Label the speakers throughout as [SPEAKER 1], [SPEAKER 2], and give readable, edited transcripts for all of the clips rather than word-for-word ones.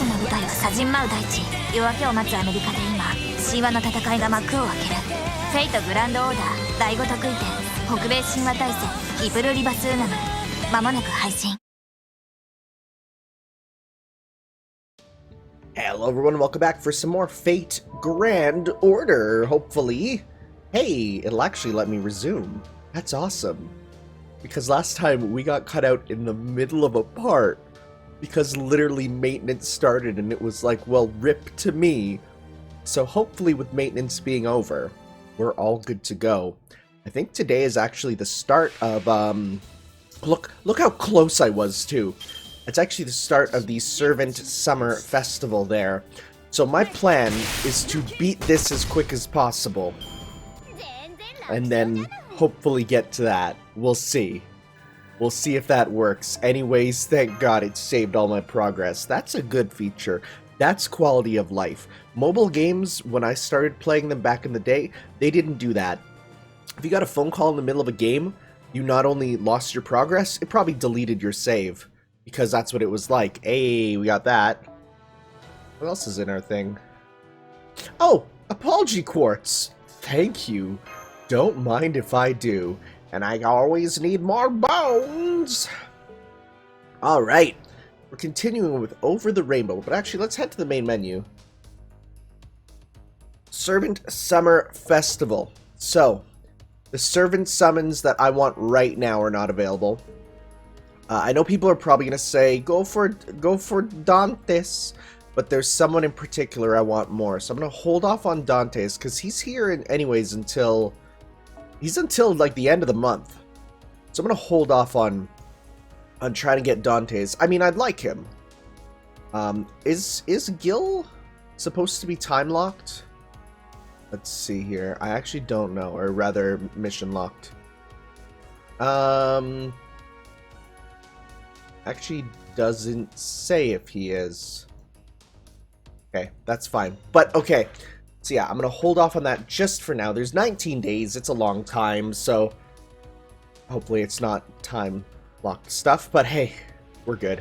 [SPEAKER 1] ての舞台はサジンマウ大地。夜明けを待つアメリカで今、神話の戦いが幕を開ける。フェイトグランドオーダー第5得意点北米神話大戦イブルリバスウナム。間もなく配信。
[SPEAKER 2] Hello everyone, welcome back for some more Fate Grand Order, hopefully. Hey, it'll actually let me resume. That's awesome. Because last time we got cut out in the middle of a part because literally maintenance started and it was like, well, rip to me. So hopefully with maintenance being over, we're all good to go. I think today is actually the start of, look how close I was too. It's actually the start of the Servant Summer Festival there. So my plan is to beat this as quick as possible. And then hopefully get to that. We'll see. We'll see if that works. Anyways, thank God it saved all my progress. That's a good feature. That's quality of life. Mobile games, when I started playing them back in the day, they didn't do that. If you got a phone call in the middle of a game, you not only lost your progress, it probably deleted your save. Because that's what it was like. Hey, we got that. What else is in our thing? Oh, Apology Quartz. Thank you. Don't mind if I do. And I always need more bones. Alright. We're continuing with Over the Rainbow. But actually, let's head to the main menu. Servant Summer Festival. So, the servant summons that I want right now are not available. I know people are probably going to say, go for Dante's, but there's someone in particular I want more. So I'm going to hold off on Dante's, because he's here anyways until like the end of the month. So I'm going to hold off on trying to get Dante's. I mean, I'd like him. Is Gil supposed to be time locked? Let's see here. I actually don't know, or rather mission locked. Actually doesn't say if he is. Okay, that's fine. But okay, so yeah, I'm gonna hold off on that just for now. There's 19 days, it's a long time, so hopefully it's not time locked stuff, but hey, we're good.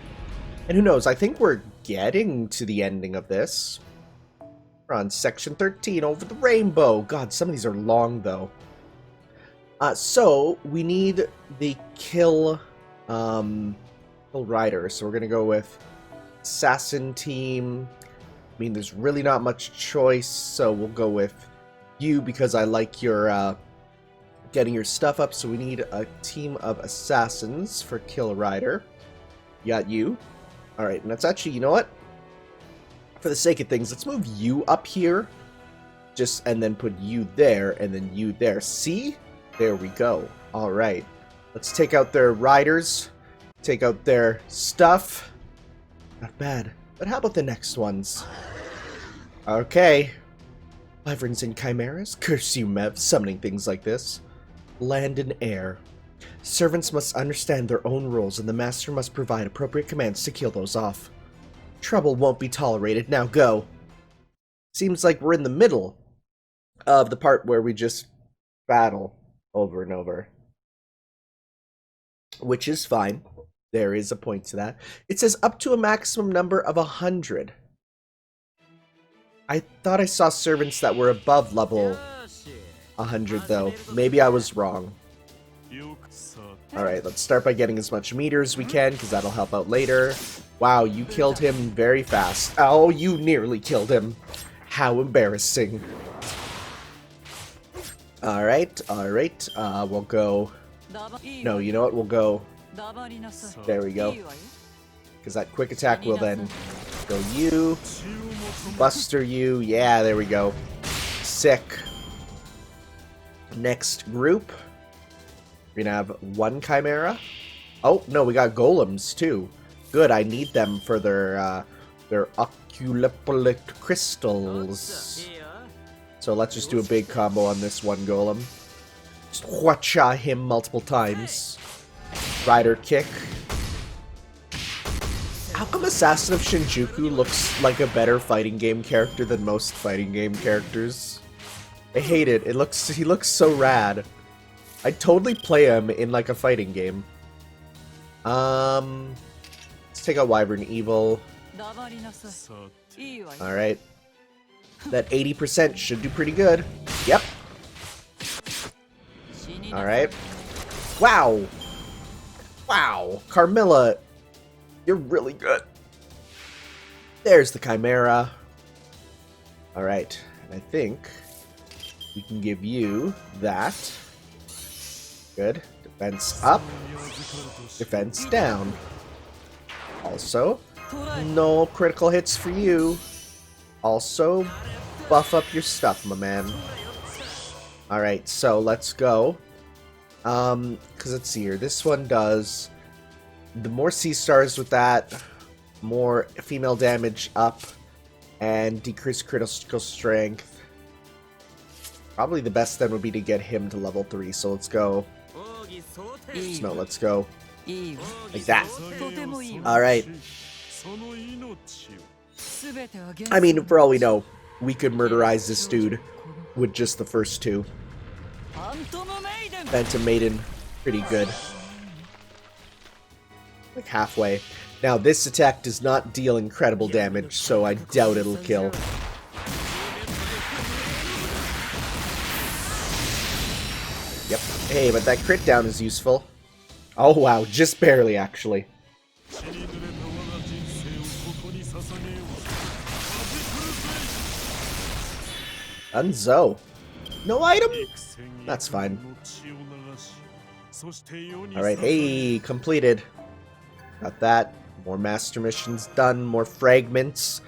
[SPEAKER 2] And who knows, I think we're getting to the ending of this. We're on section 13, Over the Rainbow. God, some of these are long though. So we need the kill rider, so we're gonna go with assassin team. I mean, there's really not much choice, so we'll go with you because I like your getting your stuff up. So we need a team of assassins for kill rider. You got you. All right, and that's actually, you know what? For the sake of things, let's move you up here, and then put you there, and then you there. See? There we go. All right, let's take out their riders. Take out their stuff. Not bad. But how about the next ones? Okay. Wyverns and chimeras. Curse you, Mev, summoning things like this. Land and air. Servants must understand their own rules, and the master must provide appropriate commands to kill those off. Trouble won't be tolerated. Now go. Seems like we're in the middle of the part where we just battle over and over. Which is fine. There is a point to that. It says up to a maximum number of 100. I thought I saw servants that were above level 100 though. Maybe I was wrong. Alright, let's start by getting as much meter as we can, because that'll help out later. Wow, you killed him very fast. Oh, you nearly killed him. How embarrassing. Alright, we'll go... No, you know what? We'll go... There we go. Because that quick attack will then go you, Buster you. Yeah, there we go. Sick. Next group. We're gonna have one Chimera. Oh, no, we got Golems too. Good, I need them for their Oculopolic crystals. So let's just do a big combo on this one Golem. Just whatcha him multiple times. Rider kick. How come Assassin of Shinjuku looks like a better fighting game character than most fighting game characters? I hate it. He looks so rad. I'd totally play him in like a fighting game. Let's take out Wyvern Evil. Alright. That 80% should do pretty good. Yep. Alright. Wow! Wow! Carmilla, you're really good. There's the Chimera. Alright, and I think we can give you that. Good. Defense up. Defense down. Also, no critical hits for you. Also, buff up your stuff, my man. Alright, so let's go. Because let's see here. This one does the more C-stars with that, more female damage up, and decreased critical strength. Probably the best then would be to get him to level 3, so let's go. No, let's go. Like that. Alright. I mean, for all we know, we could murderize this dude with just the first two. Phantom Maiden, pretty good. Like halfway. Now, this attack does not deal incredible damage, so I doubt it'll kill. Yep. Hey, but that crit down is useful. Oh wow, just barely, actually. Unzo. No item? That's fine. Alright, hey, completed. Got that. More master missions done, more fragments,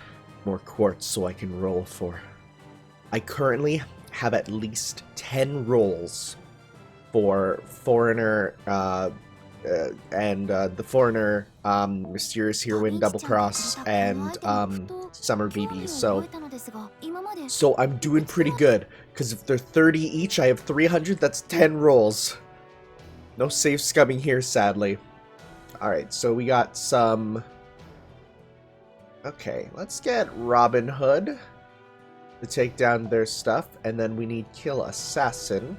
[SPEAKER 2] more quartz so I can roll for. I currently have at least 10 rolls for Foreigner, and the Foreigner, Mysterious Heroine Double Cross, and Summer BB, so I'm doing pretty good, because if they're 30 each, I have 300, that's 10 rolls. No safe scumming here, sadly. Alright, so we got some... Okay, let's get Robin Hood to take down their stuff, and then we need Kill Assassin.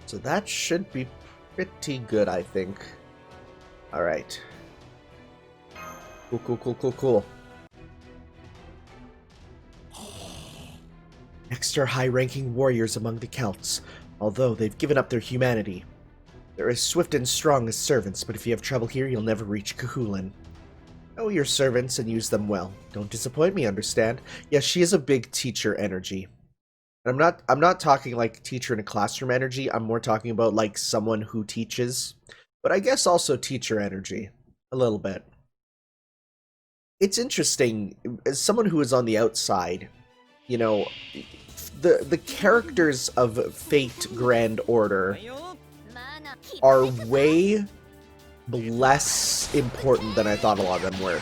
[SPEAKER 2] So that should be pretty good, I think. Alright. Cool. Next are high-ranking warriors among the Celts, although they've given up their humanity. They're as swift and strong as servants, but if you have trouble here, you'll never reach Cahulin. Know your servants and use them well. Don't disappoint me, understand? Yes, she is a big teacher energy. I'm not talking like teacher in a classroom energy, I'm more talking about like someone who teaches. But I guess also teacher energy. A little bit. It's interesting, as someone who is on the outside, you know, the characters of Fate Grand Order are way less important than I thought a lot of them were.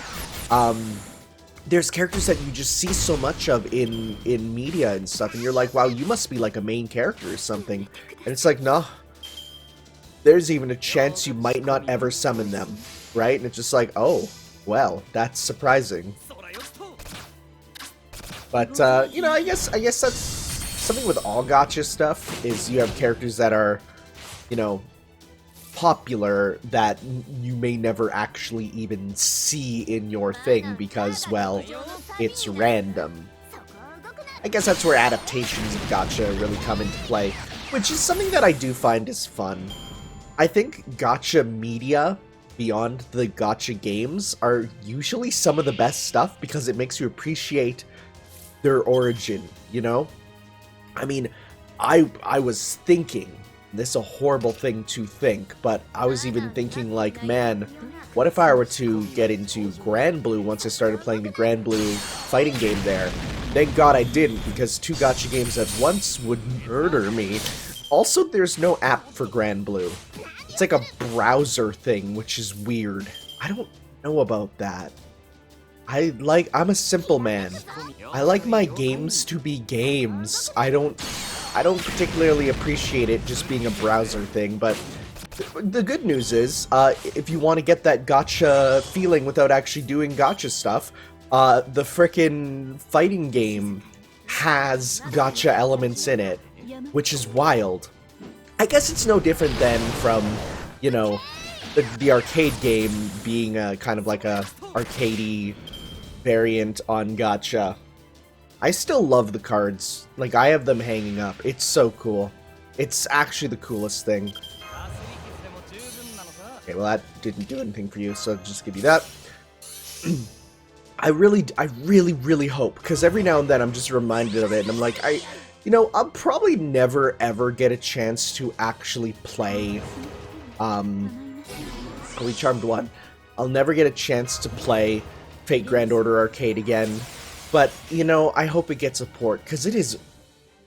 [SPEAKER 2] There's characters that you just see so much of in media and stuff, and you're like, wow, you must be like a main character or something. And it's like, nah. There's even a chance you might not ever summon them, right? And it's just like, oh, well, that's surprising. But, you know, I guess that's something with all gacha stuff, is you have characters that are, you know, popular that you may never actually even see in your thing because, well, it's random. I guess that's where adaptations of gacha really come into play, which is something that I do find is fun. I think gacha media beyond the gacha games are usually some of the best stuff because it makes you appreciate their origin, you know? I mean, I was thinking, this is a horrible thing to think, but I was even thinking like, man, what if I were to get into Grand Blue once I started playing the Grand Blue fighting game there? Thank God I didn't, because 2 gacha games at once would murder me. Also, there's no app for Grand Blue. It's like a browser thing, which is weird. I don't know about that. I'm a simple man. I like my games to be games. I don't particularly appreciate it just being a browser thing, but the good news is, if you want to get that gacha feeling without actually doing gacha stuff, the frickin' fighting game has gacha elements in it, which is wild. I guess it's no different than from, you know, the arcade game being a kind of like a arcadey variant on gacha. I still love the cards. Like, I have them hanging up. It's so cool. It's actually the coolest thing. Okay, well that didn't do anything for you, so I'll just give you that. I really hope, because every now and then I'm just reminded of it, and I'm like, I'll probably never ever get a chance to actually play, Holy Charmed 1. I'll never get a chance to play Fate Grand Order Arcade again, but, I hope it gets a port, because it is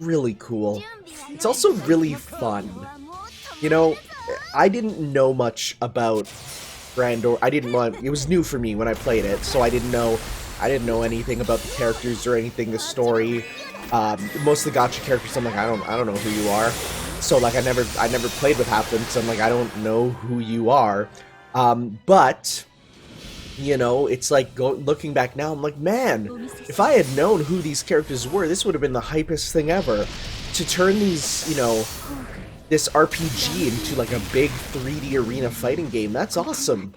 [SPEAKER 2] really cool. It's also really fun. I didn't know much about Grand Order. It was new for me when I played it, so I didn't know anything about the characters or anything, the story. Most of the gacha characters, I'm like, I don't know who you are. So like, I never played with half of them, so I'm like, I don't know who you are. But it's like looking back now, I'm like, man, if I had known who these characters were, this would have been the hypest thing ever. To turn these, this RPG into like a big 3D arena fighting game, that's awesome.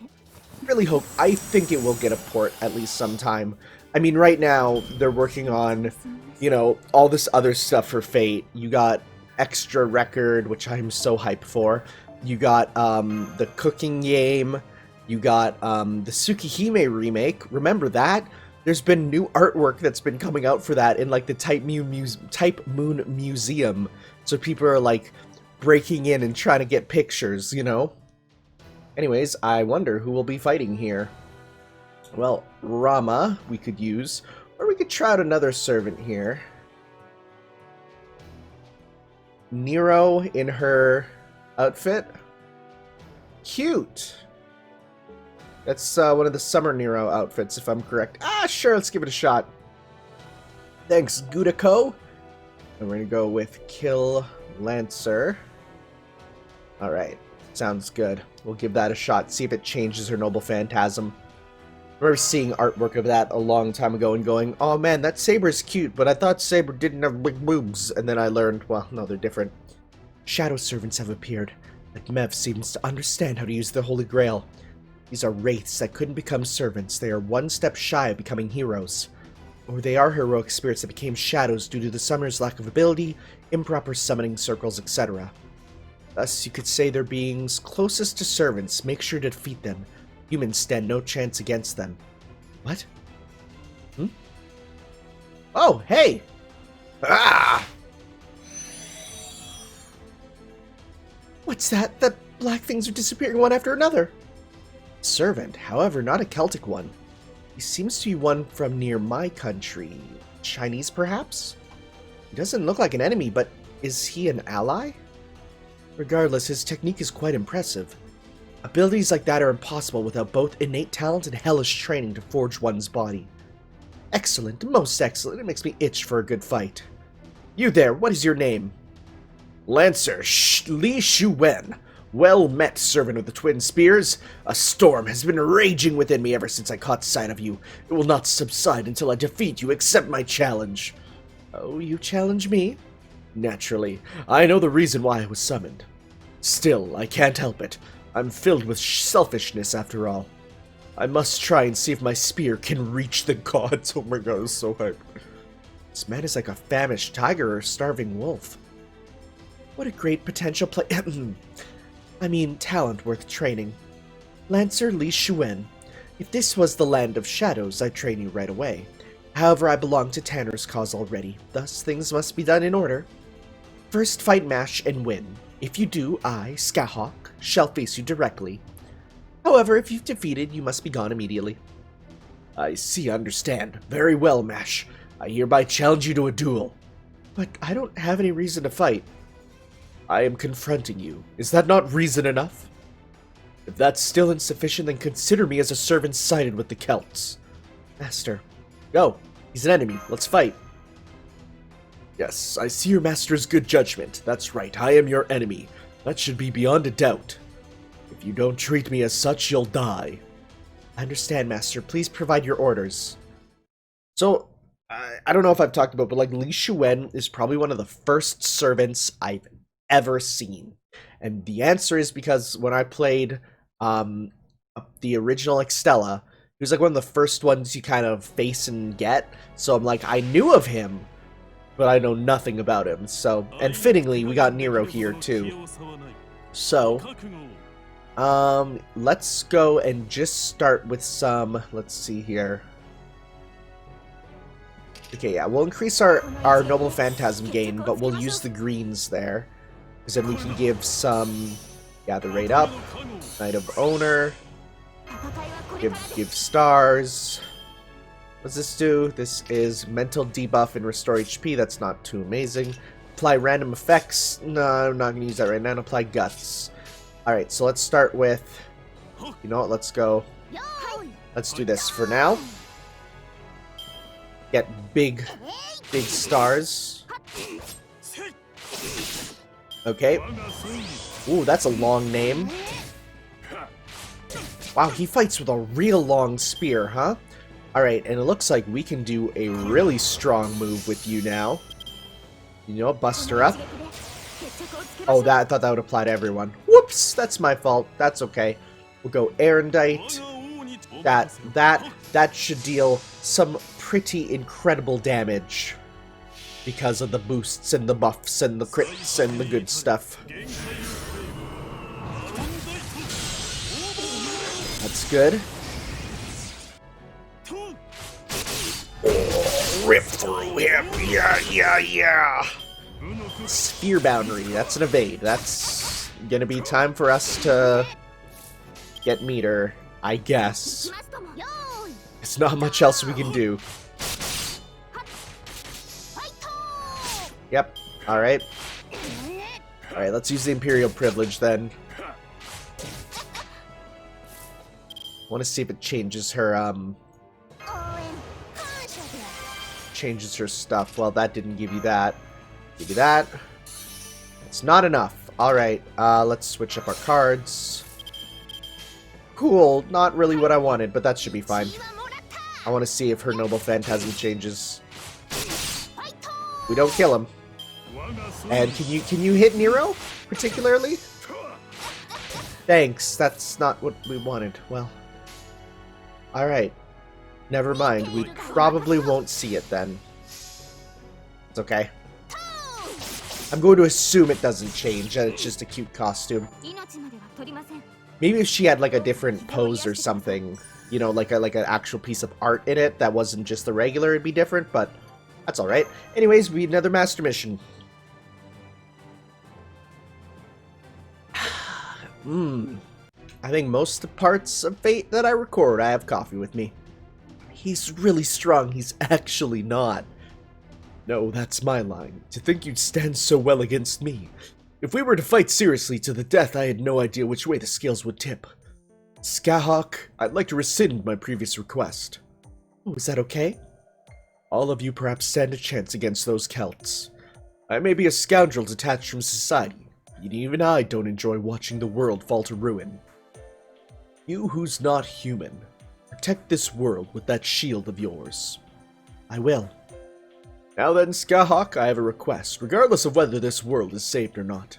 [SPEAKER 2] I think it will get a port at least sometime. I mean, right now, they're working on, all this other stuff for Fate. You got Extra Record, which I'm so hyped for. You got the cooking game. You got the Tsukihime remake. Remember that? There's been new artwork that's been coming out for that in like the Type Moon Museum. So people are like breaking in and trying to get pictures, Anyways, I wonder who will be fighting here. Well, Rama we could use, or we could try out another servant here. Nero in her outfit. Cute. That's one of the Summer Nero outfits, if I'm correct. Sure, let's give it a shot. Thanks, Gudako. And we're gonna go with Kill Lancer. Alright, sounds good. We'll give that a shot, see if it changes her Noble Phantasm. I remember seeing artwork of that a long time ago and going, oh man, that Saber's cute, but I thought Saber didn't have big boobs. And then I learned, well, no, they're different. Shadow servants have appeared, but Mev seems to understand how to use the Holy Grail. These are wraiths that couldn't become servants. They are one step shy of becoming heroes. Or they are heroic spirits that became shadows due to the summoner's lack of ability, improper summoning circles, etc. Thus, you could say they're beings closest to servants. Make sure to defeat them. Humans stand no chance against them. What? Oh, hey! Ah! What's that? The black things are disappearing one after another. Servant, however, not a Celtic one. He seems to be one from near my country. Chinese, perhaps? He doesn't look like an enemy, but is he an ally? Regardless, his technique is quite impressive. Abilities like that are impossible without both innate talent and hellish training to forge one's body. Excellent, most excellent. It makes me itch for a good fight. You there, what is your name? Lancer Lee Shuwen. Well met, servant of the Twin Spears. A storm has been raging within me ever since I caught sight of you. It will not subside until I defeat you. Accept my challenge. Oh, you challenge me? Naturally. I know the reason why I was summoned. Still, I can't help it. I'm filled with selfishness after all. I must try and see if my spear can reach the gods. Oh my god, it's so hyped. This man is like a famished tiger or a starving wolf. What a great potential talent worth training. Lancer Lee Shuwen. If this was the land of shadows, I'd train you right away. However, I belong to Tanner's cause already, thus things must be done in order. First, fight Mash and win. If you do, I, Skahawk, shall face you directly. However, if you've defeated, you must be gone immediately. I see, understand. Very well, Mash. I hereby challenge you to a duel. But I don't have any reason to fight. I am confronting you. Is that not reason enough? If that's still insufficient, then consider me as a servant sided with the Celts. Master. Go. He's an enemy. Let's fight. Yes, I see your master's good judgment. That's right, I am your enemy. That should be beyond a doubt. If you don't treat me as such, you'll die. I understand, Master. Please provide your orders. So, I don't know if I've talked about, but like Lee Shuwen is probably one of the first servants I've ever seen. And the answer is because when I played the original Extella. He was like one of the first ones you kind of face and get. So I'm like, I knew of him, but I know nothing about him. So, and fittingly, we got Nero here too. So, let's go and just start with some, let's see here. Okay, yeah, we'll increase our Noble Phantasm gain, but we'll use the greens there. Because then we can give some Gather Rate Up, Knight of Owner, give stars. What's this do? This is Mental Debuff and Restore HP, that's not too amazing. Apply Random Effects, no, I'm not going to use that right now, and apply Guts. Alright, so let's start with, you know what, let's go, let's do this for now. Get big stars. Okay. Ooh, that's a long name. Wow, he fights with a real long spear, huh? Alright, and it looks like we can do a really strong move with you now. You know what, bust her up. Oh, I thought that would apply to everyone. Whoops, that's my fault. That's okay. We'll go Erendite. That should deal some pretty incredible damage because of the boosts and the buffs and the crits and the good stuff. That's good. Oh, rip through him. Yeah. Sphere Boundary. That's an evade. That's gonna be time for us to get meter, I guess. There's not much else we can do. Yep. Alright. Alright, let's use the Imperial Privilege then. I want to see if it changes her, changes her stuff. Well, that didn't give you that. Give you that. It's not enough. Alright, let's switch up our cards. Cool, not really what I wanted, but that should be fine. I want to see if her Noble Phantasm changes. We don't kill him. And can you hit Nero, particularly? Thanks, that's not what we wanted. Well, alright. Never mind, we probably won't see it then. It's okay. I'm going to assume it doesn't change, and it's just a cute costume. Maybe if she had like a different pose or something, you know, like an actual piece of art in it that wasn't just the regular, it'd be different, but that's alright. Anyways, we need another master mission. I think most of the parts of Fate that I record, I have coffee with me. He's really strong, he's actually not. No, that's my line. To think you'd stand so well against me. If we were to fight seriously to the death, I had no idea which way the scales would tip. Skahawk, I'd like to rescind my previous request. Oh, is that okay? All of you perhaps stand a chance against those Celts. I may be a scoundrel detached from society, yet even I don't enjoy watching the world fall to ruin. You who's not human, protect this world with that shield of yours. I will. Now then, Skahawk, I have a request, regardless of whether this world is saved or not.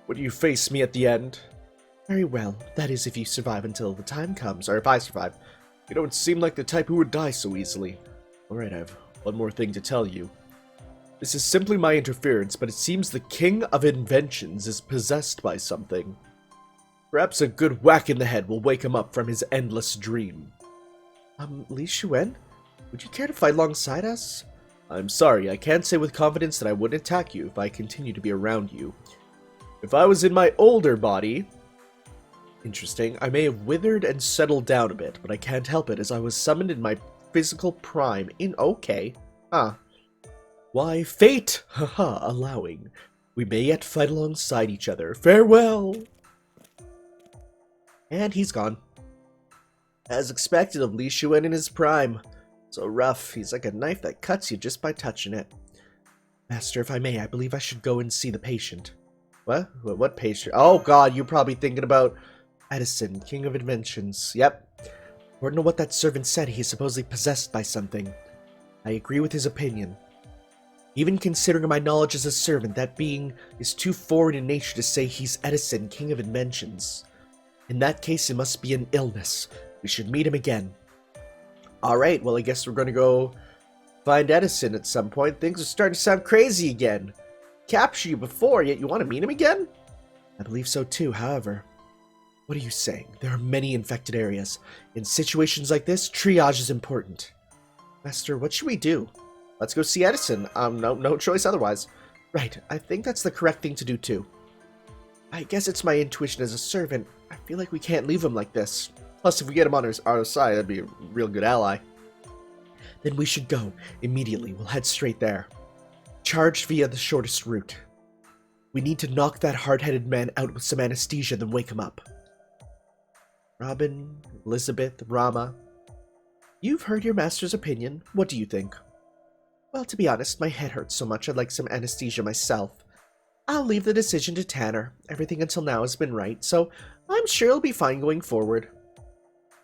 [SPEAKER 2] Would you face me at the end? Very well, that is if you survive until the time comes, or if I survive. You don't seem like the type who would die so easily. Alright, I have one more thing to tell you. This is simply my interference, but it seems the King of Inventions is possessed by something. Perhaps a good whack in the head will wake him up from his endless dream. Lee Shuwen? Would you care to fight alongside us? I'm sorry, I can't say with confidence that I wouldn't attack you if I continue to be around you. If I was in my older body... Interesting, I may have withered and settled down a bit, but I can't help it as I was summoned in my physical prime in... Okay. Huh. Why, fate, haha, allowing. We may yet fight alongside each other. Farewell! And he's gone. As expected of Lee Shuwen in his prime. So rough, he's like a knife that cuts you just by touching it. Master, if I may, I believe I should go and see the patient. What? What patient? Oh god, you're probably thinking about Edison, King of Inventions. Yep. According to what that servant said, he is supposedly possessed by something. I agree with his opinion. Even considering my knowledge as a servant, that being is too foreign in nature to say he's Edison, King of Inventions. In that case, it must be an illness. We should meet him again. Alright, well I guess we're gonna go find Edison at some point. Things are starting to sound crazy again. Capture you before, yet you want to meet him again? I believe so too, however. What are you saying? There are many infected areas. In situations like this, triage is important. Master, what should we do? Let's go see Edison. No choice otherwise. Right, I think that's the correct thing to do too. I guess it's my intuition as a servant. I feel like we can't leave him like this. Plus, if we get him on our side, that'd be a real good ally. Then we should go. Immediately, we'll head straight there. Charge via the shortest route. We need to knock that hard-headed man out with some anesthesia, then wake him up. Robin, Elizabeth, Rama. You've heard your master's opinion. What do you think? Well, to be honest, my head hurts so much I'd like some anesthesia myself. I'll leave the decision to Tanner. Everything until now has been right, so I'm sure he'll be fine going forward.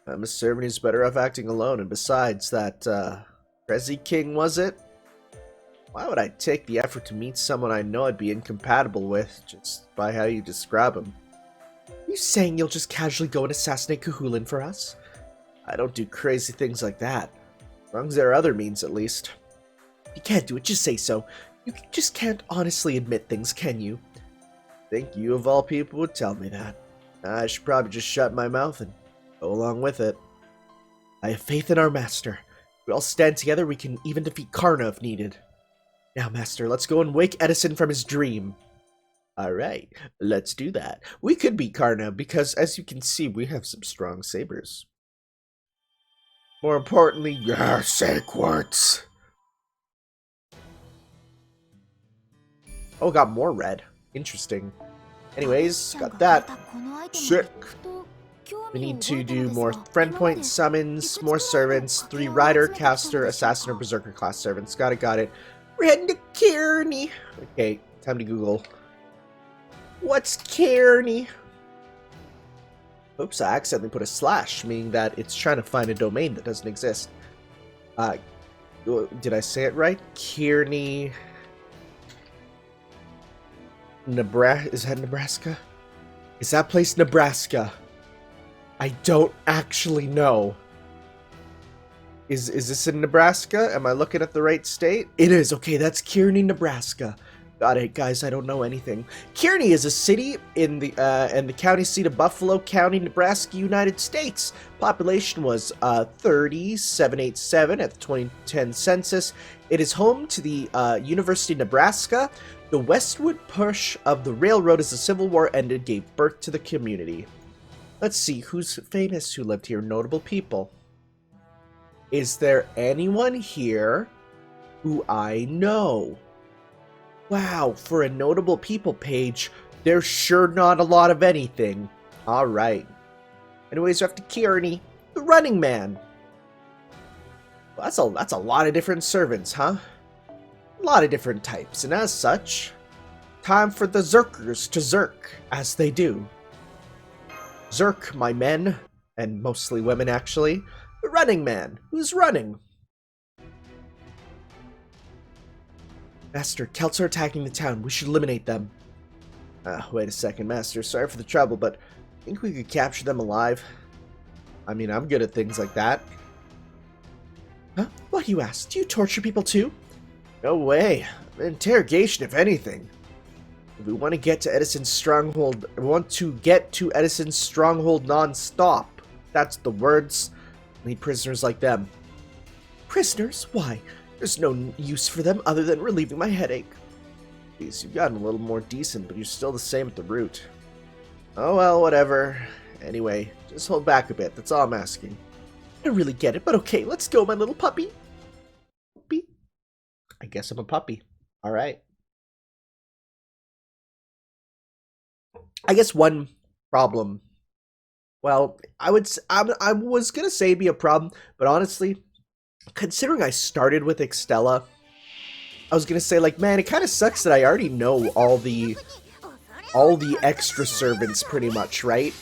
[SPEAKER 2] I'm a servant who's better off acting alone, and besides, that, Prezi King, was it? Why would I take the effort to meet someone I know I'd be incompatible with, just by how you describe him? Are you saying you'll just casually go and assassinate Kahulin for us? I don't do crazy things like that. As long as there are other means, at least. If you can't do it, just say so. You just can't honestly admit things, can you? I think you, of all people, would tell me that. I should probably just shut my mouth and go along with it. I have faith in our master. If we all stand together, we can even defeat Karna if needed. Now, master, let's go and wake Edison from his dream. Alright, let's do that. We could beat Karna, because as you can see, we have some strong sabers. More importantly, say quartz. Oh, got more red. Interesting. Anyways, got that. Sick. We need to do more friend point summons, more servants, 3 rider, caster, assassin, or berserker class servants. Got it. We're heading to Kearney. Okay, time to Google. What's Kearney? Oops, I accidentally put a slash, meaning that it's trying to find a domain that doesn't exist. Did I say it right? Kearney... Nebraska? Is that Nebraska? Is that place Nebraska? I don't actually know. Is this in Nebraska? Am I looking at the right state? It is. Okay, that's Kearney, Nebraska. Got it, guys. I don't know anything. Kearney is a city in the county seat of Buffalo County, Nebraska, United States. Population was 3,787 at the 2010 census. It is home to the University of Nebraska. The westward push of the railroad as the Civil War ended gave birth to the community. Let's see who's famous who lived here. Notable people. Is there anyone here who I know? Wow, for a notable people page, there's sure not a lot of anything. Alright. Anyways, we're off to Kearney, the running man. Well, that's a lot of different servants, huh? A lot of different types, and as such, time for the Zerkers to Zerk, as they do. Zerk, my men, and mostly women actually, the running man, who's running. Master, Celts are attacking the town. We should eliminate them. Wait a second, Master. Sorry for the trouble, but I think we could capture them alive. I mean, I'm good at things like that. Huh? What, you ask? Do you torture people too? No way. Interrogation, if anything. If we want to get to Edison's stronghold, non-stop. That's the words. We need prisoners like them. Prisoners? Why? There's no use for them other than relieving my headache. Please, you've gotten a little more decent, but you're still the same at the root. Oh well, whatever. Anyway, just hold back a bit, that's all I'm asking. I don't really get it, but okay, let's go, my little puppy. Puppy? I guess I'm a puppy. Alright. I guess one problem. Well, I was gonna say it'd be a problem, but honestly, considering I started with Extella, I was gonna say, like, man, it kind of sucks that I already know all the extra servants pretty much, right?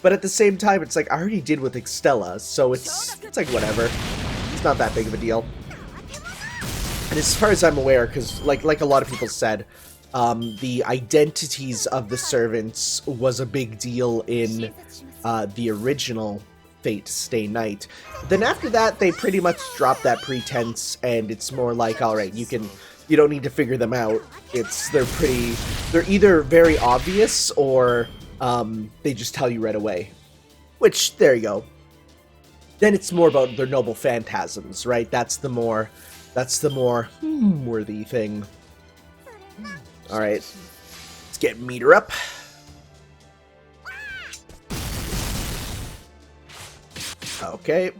[SPEAKER 2] But at the same time, it's like I already did with Extella, so it's like whatever. It's not that big of a deal. And as far as I'm aware, because like a lot of people said, the identities of the servants was a big deal in the original Fate Stay Night. Then after that, they pretty much drop that pretense, and it's more like, alright, you don't need to figure them out. They're either very obvious, or they just tell you right away. Which, there you go. Then it's more about their noble phantasms, right? That's the more worthy thing. Alright, let's get meter up. Okay.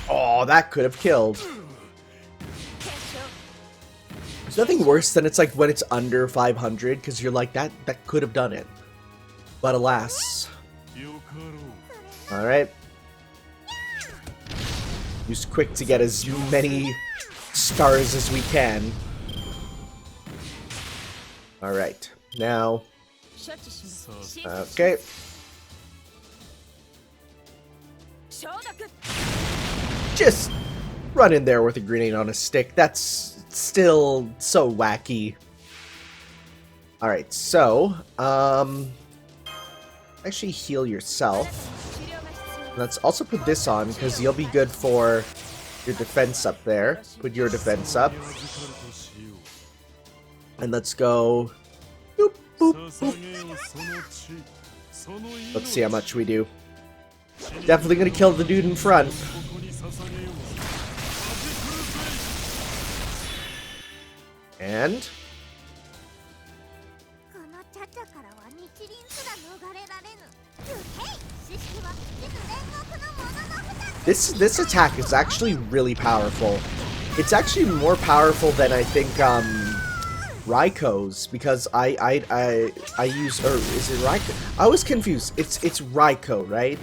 [SPEAKER 2] Oh, that could have killed. There's nothing worse than it's like when it's under 500, because you're like, that could have done it. But alas. Alright. Use quick to get as many stars as we can. Alright. Now. Okay. Just run in there with a grenade on a stick. That's still so wacky. Alright, so, actually heal yourself. Let's also put this on, because you'll be good for your defense up there. Put your defense up. And let's go. Boop, boop, boop. Let's see how much we do. Definitely gonna kill the dude in front. And this attack is actually really powerful. It's actually more powerful than I think Raiko's, because I use, or is it Raiko? I was confused. It's Raiko, right?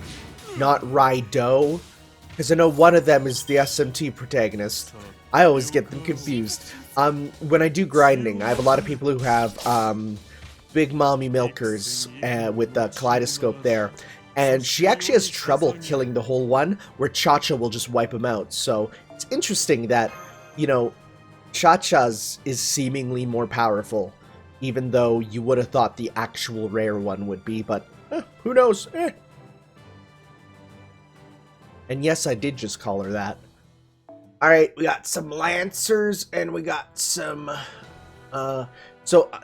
[SPEAKER 2] Not Raido, because I know one of them is the SMT protagonist. I always get them confused. When I do grinding, I have a lot of people who have big mommy milkers with the kaleidoscope there, and she actually has trouble killing the whole one, where Cha-Cha will just wipe him out. So it's interesting that, you know, Cha-Cha's is seemingly more powerful, even though you would have thought the actual rare one would be, but who knows? And yes, I did just call her that. Alright, we got some Lancers, and we got some, so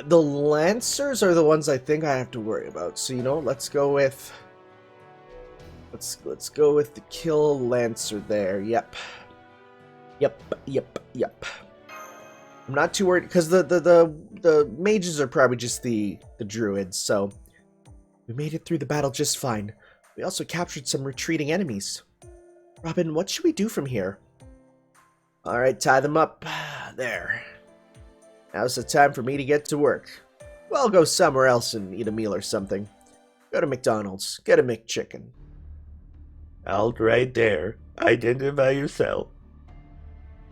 [SPEAKER 2] the Lancers are the ones I think I have to worry about. So, you know, let's go with the kill Lancer there. Yep. I'm not too worried, because the mages are probably just the druids, so we made it through the battle just fine. We also captured some retreating enemies. Robin, what should we do from here? Alright, tie them up. There. Now's the time for me to get to work. Well, I'll go somewhere else and eat a meal or something. Go to McDonald's. Get a McChicken.
[SPEAKER 3] Out right there. Identify yourself.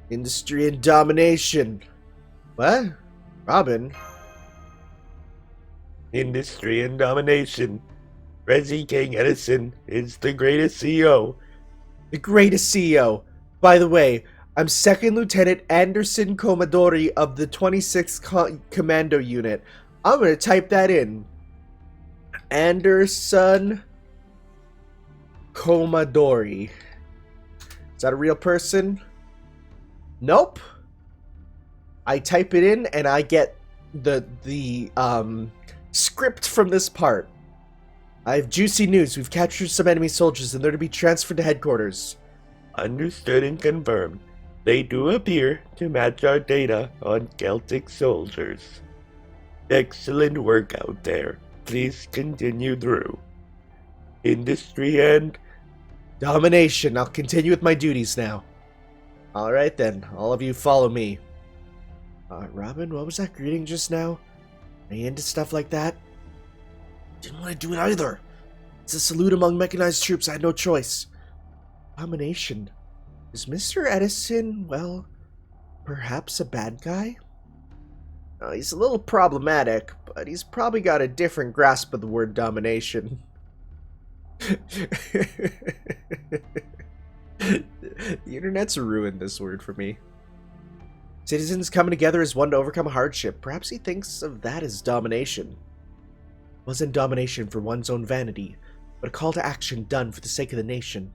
[SPEAKER 2] Industry and domination. What? Robin?
[SPEAKER 3] Industry and domination. Resi King Edison is the greatest CEO.
[SPEAKER 2] The greatest CEO. By the way, I'm Second Lieutenant Anderson Commodori of the 26th Commando Unit. I'm gonna type that in. Anderson Commodori. Is that a real person? Nope. I type it in and I get the script from this part. I have juicy news. We've captured some enemy soldiers and they're to be transferred to headquarters.
[SPEAKER 3] Understood and confirmed. They do appear to match our data on Celtic soldiers. Excellent work out there. Please continue through. Industry and
[SPEAKER 2] domination. I'll continue with my duties now. Alright then, all of you follow me. Robin, what was that greeting just now? Are you into stuff like that? Didn't want to do it either. It's a salute among mechanized troops. I had no choice. Domination. Is Mr. Edison, well, perhaps a bad guy? He's a little problematic, but he's probably got a different grasp of the word domination. The internet's ruined this word for me. Citizens coming together as one to overcome a hardship. Perhaps he thinks of that as domination. Wasn't domination for one's own vanity. but a call to action done for the sake of the nation.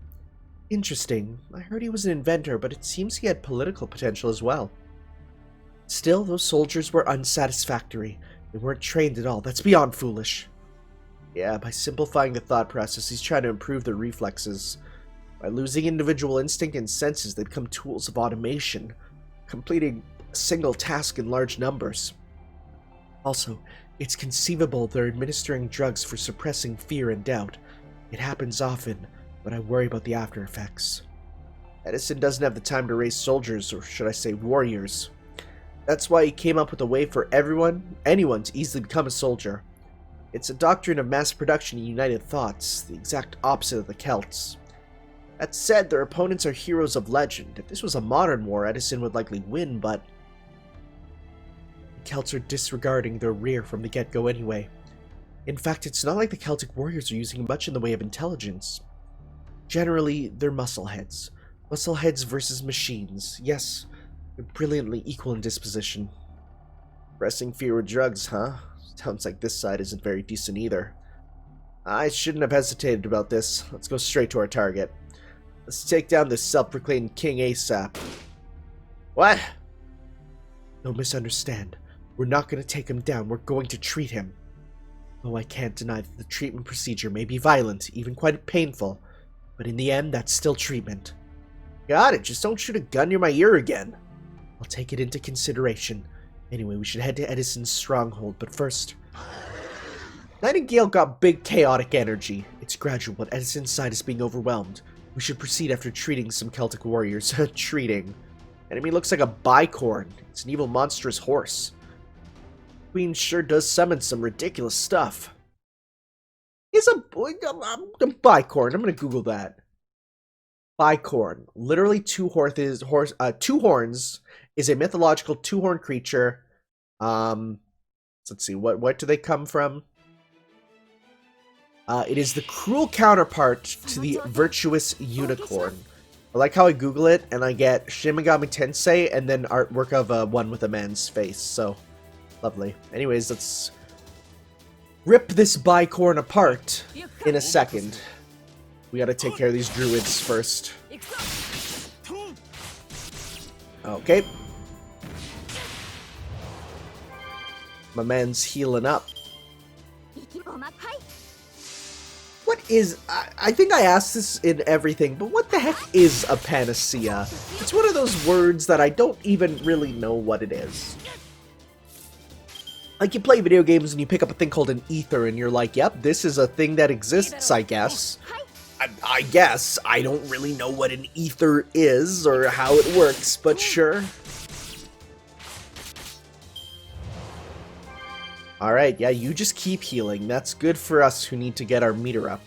[SPEAKER 2] Interesting. I heard he was an inventor, but it seems he had political potential as well. Still, those soldiers were unsatisfactory. They weren't trained at all. That's beyond foolish. Yeah, by simplifying the thought process, he's trying to improve their reflexes. By losing individual instinct and senses, they become tools of automation, completing a single task in large numbers. Also, it's conceivable they're administering drugs for suppressing fear and doubt. It happens often, but I worry about the after effects. Edison doesn't have the time to raise soldiers, or should I say warriors. That's why he came up with a way for anyone to easily become a soldier. It's a doctrine of mass production and united thoughts, the exact opposite of the Celts. That said, their opponents are heroes of legend. If this was a modern war, Edison would likely win, but the Celts are disregarding their rear from the get-go anyway. In fact, it's not like the Celtic warriors are using much in the way of intelligence. Generally, they're muscleheads. Muscleheads versus machines. Yes, they're brilliantly equal in disposition. Pressing fear with drugs, huh? Sounds like this side isn't very decent either. I shouldn't have hesitated about this. Let's go straight to our target. Let's take down this self-proclaimed king ASAP. What? Don't misunderstand. We're not going to take him down. We're going to treat him. Though I can't deny that the treatment procedure may be violent, even quite painful, but in the end, that's still treatment. Got it. Just don't shoot a gun near my ear again. I'll take it into consideration. Anyway, we should head to Edison's stronghold, but first... Nightingale got big chaotic energy. It's gradual, but Edison's side is being overwhelmed. We should proceed after treating some Celtic warriors. Treating. Enemy looks like a bicorn. It's an evil, monstrous horse. Queen sure does summon some ridiculous stuff. Is a bicorn. I'm gonna Google that. Bicorn. Literally two horns is a mythological two-horned creature. Let's see, what do they come from? It is the cruel counterpart to the virtuous unicorn. I like how I Google it and I get Shin Megami Tensei and then artwork of one with a man's face. So lovely. Anyways, let's rip this bicorn apart in a second. We gotta take care of these druids first. Okay. My man's healing up. What is... I think I asked this in everything, but what the heck is a panacea? It's one of those words that I don't even really know what it is. Like, you play video games and you pick up a thing called an ether and you're like, yep, this is a thing that exists, I guess. I guess. I don't really know what an ether is or how it works, but sure. Alright, yeah, you just keep healing. That's good for us who need to get our meter up.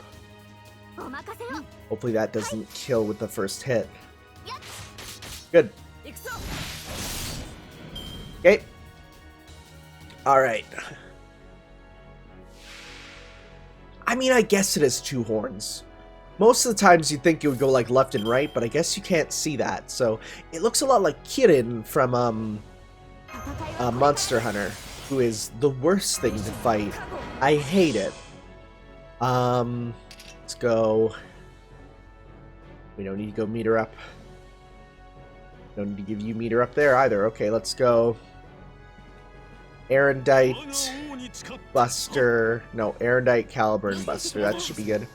[SPEAKER 2] Hopefully that doesn't kill with the first hit. Good. Okay. Alright. I mean, I guess it has two horns. Most of the times you'd think it would go like left and right, but I guess you can't see that. So it looks a lot like Kirin from Monster Hunter, who is the worst thing to fight. I hate it. Let's go. We don't need to go meter up. Don't need to give you meter up there either. Okay, let's go. Erendite, Buster. No, Erendite, Caliburn, Buster. That should be good.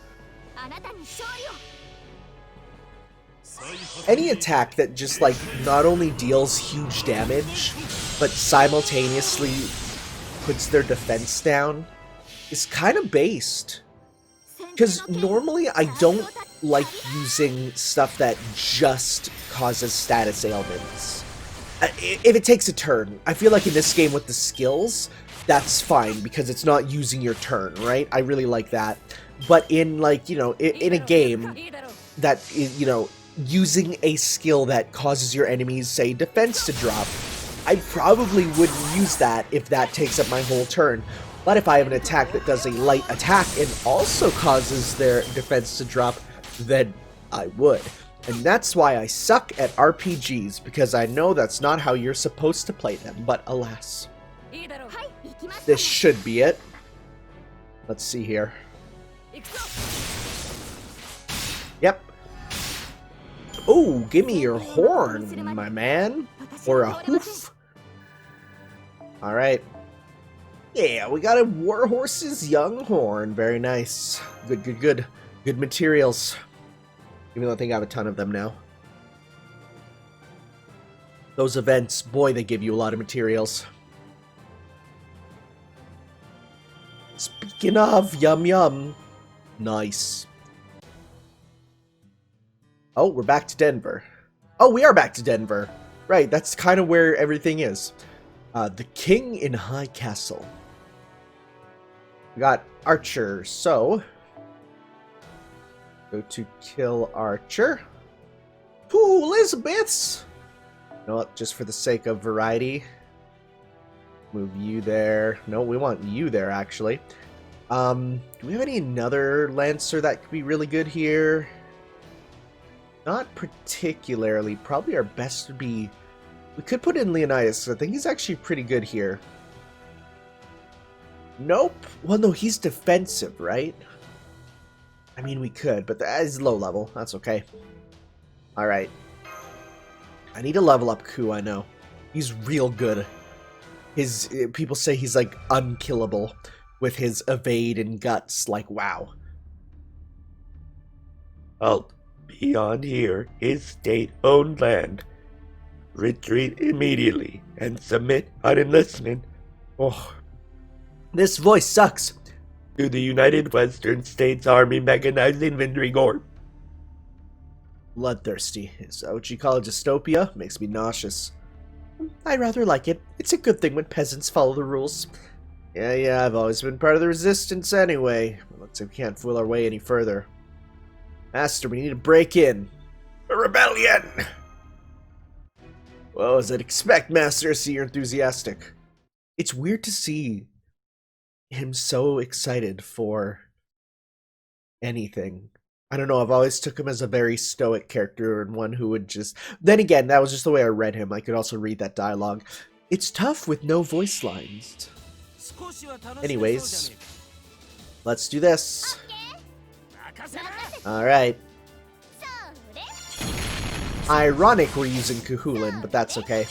[SPEAKER 2] Any attack that just, like, not only deals huge damage, but simultaneously puts their defense down is kind of based. Because normally I don't like using stuff that just causes status ailments. If it takes a turn, I feel like in this game with the skills, that's fine because it's not using your turn, right? I really like that. But in, like, you know, in a game that is, you know, using a skill that causes your enemies, say, defense to drop, I probably wouldn't use that if that takes up my whole turn. But if I have an attack that does a light attack and also causes their defense to drop, then I would. And that's why I suck at RPGs, because I know that's not how you're supposed to play them, but alas. This should be it. Let's see here. Oh, give me your horn, my man. Or a hoof. Alright. Yeah, we got a Warhorse's young horn. Very nice. Good, good, good. Good materials. Even though I think I have a ton of them now. Those events, boy, they give you a lot of materials. Speaking of, yum yum. Nice. Oh, we're back to Denver. Oh, we are back to Denver. Right, that's kind of where everything is. The King in High Castle. We got Archer, so... Go to kill Archer. Two Elizabeths! You know what, just for the sake of variety. Move you there. No, we want you there, actually. Do we have another Lancer that could be really good here? Not particularly. Probably our best would be... We could put in Leonidas. I think he's actually pretty good here. Nope. Well, no, he's defensive, right? I mean, we could, but that is low level. That's okay. Alright. I need to level up Ku, I know. He's real good. People say he's, like, unkillable with his evade and guts. Like, wow.
[SPEAKER 3] Halt. Beyond here is state-owned land. Retreat immediately and submit on enlistment.
[SPEAKER 2] Oh, this voice sucks.
[SPEAKER 3] To the United Western States Army Mechanized Infantry Corps.
[SPEAKER 2] Bloodthirsty. Is that what you call a dystopia? Makes me nauseous. I rather like it. It's a good thing when peasants follow the rules. Yeah, I've always been part of the resistance anyway. Looks like we can't fool our way any further. Master, we need to break in. A rebellion! Well, as I'd expect, Master, I see you're enthusiastic. It's weird to see him so excited for anything. I don't know, I've always took him as a very stoic character and one who would just... Then again, that was just the way I read him. I could also read that dialogue. It's tough with no voice lines. Anyways, let's do this. Alright. Ironic we're using Kahulin, but that's okay.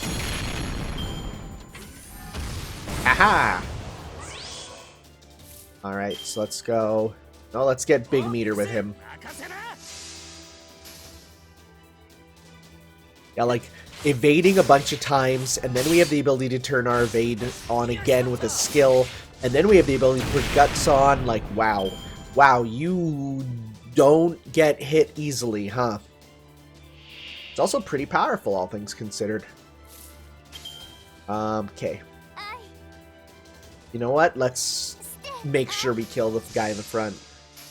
[SPEAKER 2] Aha! Alright, so let's go... No, let's get Big Meter with him. Yeah, like, evading a bunch of times, and then we have the ability to turn our evade on again with a skill, and then we have the ability to put Guts on, like, wow. Wow, you don't get hit easily, huh? It's also pretty powerful, all things considered. Okay. You know what? Let's make sure we kill the guy in the front.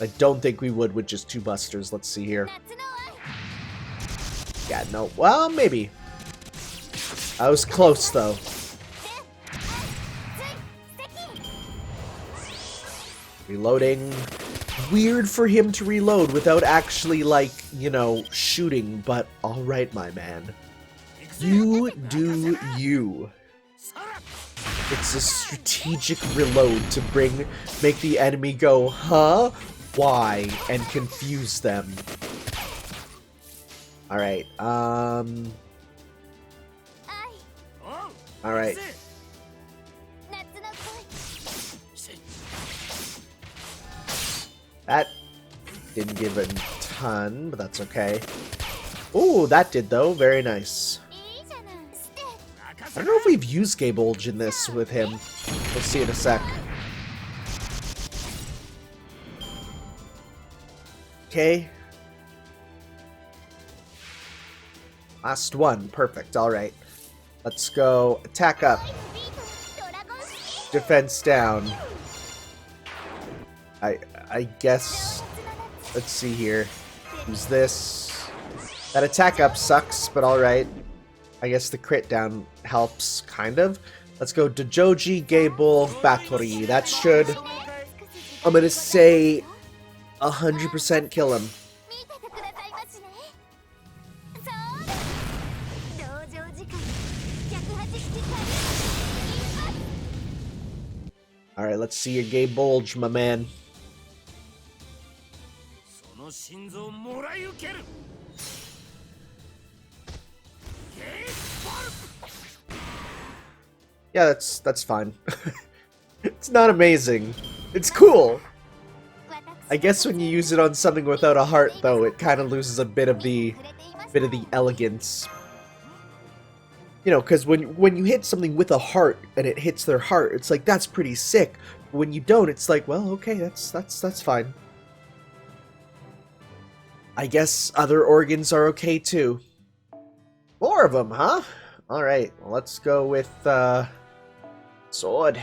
[SPEAKER 2] I don't think we would with just 2 busters. Let's see here. Yeah, no. Well, maybe. I was close, though. Reloading. Weird for him to reload without actually, like, you know, shooting, but alright, my man. You do you. It's a strategic reload to make the enemy go, huh? Why? And confuse them. Alright, Alright. That didn't give a ton, but that's okay. Ooh, that did though. Very nice. I don't know if we've used Gebert in this with him. We'll see in a sec. Okay. Last one. Perfect. Alright. Let's go attack up. Defense down. I guess... Let's see here. Use this. That attack up sucks, but alright. I guess the crit down helps, kind of. Let's go Dojoji, Gebert, Batori. That should... I'm gonna say... 100% kill him. Alright, let's see your gay bulge, my man. Yeah, that's fine. It's not amazing. It's cool. I guess when you use it on something without a heart, though, it kind of loses a bit of the elegance. You know, because when you hit something with a heart and it hits their heart, it's like, that's pretty sick. But when you don't, it's like, well, okay, that's fine. I guess other organs are okay too. More of them, huh? All right, well, let's go with sword.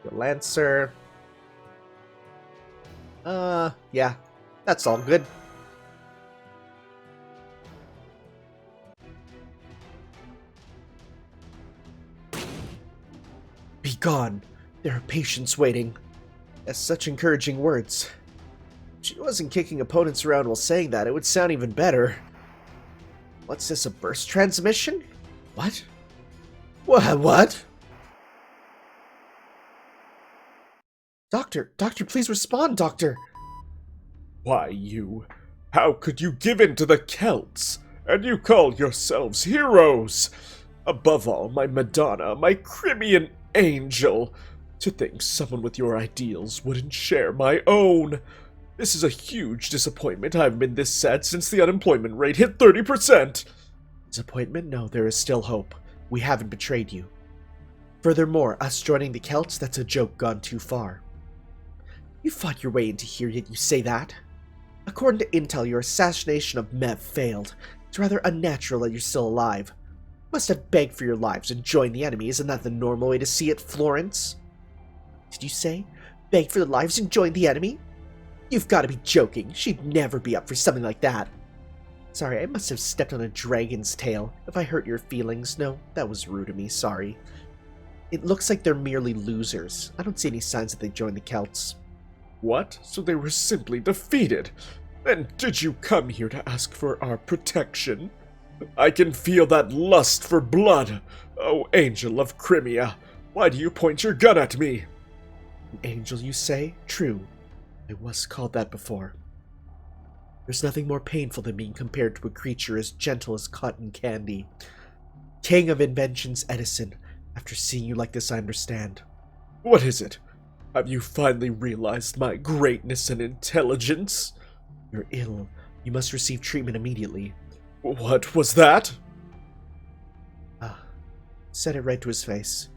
[SPEAKER 2] The lancer. Yeah, that's all good. Be gone. There are patients waiting. That's such encouraging words. If she wasn't kicking opponents around while saying that, it would sound even better. What's this, a burst transmission? What? What? Doctor, please respond, Doctor.
[SPEAKER 4] Why, you... How could you give in to the Celts? And you call yourselves heroes? Above all, my Madonna, my Crimean angel. To think someone with your ideals wouldn't share my own. This is a huge disappointment. I haven't been this sad since the unemployment rate hit 30%.
[SPEAKER 2] Disappointment? No, there is still hope. We haven't betrayed you. Furthermore, us joining the Celts, that's a joke gone too far. You fought your way into here, yet you say that? According to intel, your assassination of Mev failed. It's rather unnatural that you're still alive. You must have begged for your lives and joined the enemy. Isn't that the normal way to see it, Florence? Did you say? Begged for their lives and joined the enemy? You've got to be joking. She'd never be up for something like that. Sorry, I must have stepped on a dragon's tail. If I hurt your feelings, no, that was rude of me, sorry. It looks like they're merely losers. I don't see any signs that they joined the Celts.
[SPEAKER 4] What? So they were simply defeated? Then did you come here to ask for our protection? I can feel that lust for blood. Oh, angel of Crimea, why do you point your gun at me?
[SPEAKER 2] An angel, you say? True. I was called that before. There's nothing more painful than being compared to a creature as gentle as cotton candy. King of inventions, Edison. After seeing you like this, I understand.
[SPEAKER 4] What is it? Have you finally realized my greatness and intelligence?
[SPEAKER 2] You're ill. You must receive treatment immediately.
[SPEAKER 4] What was that?
[SPEAKER 2] Said it right to his face.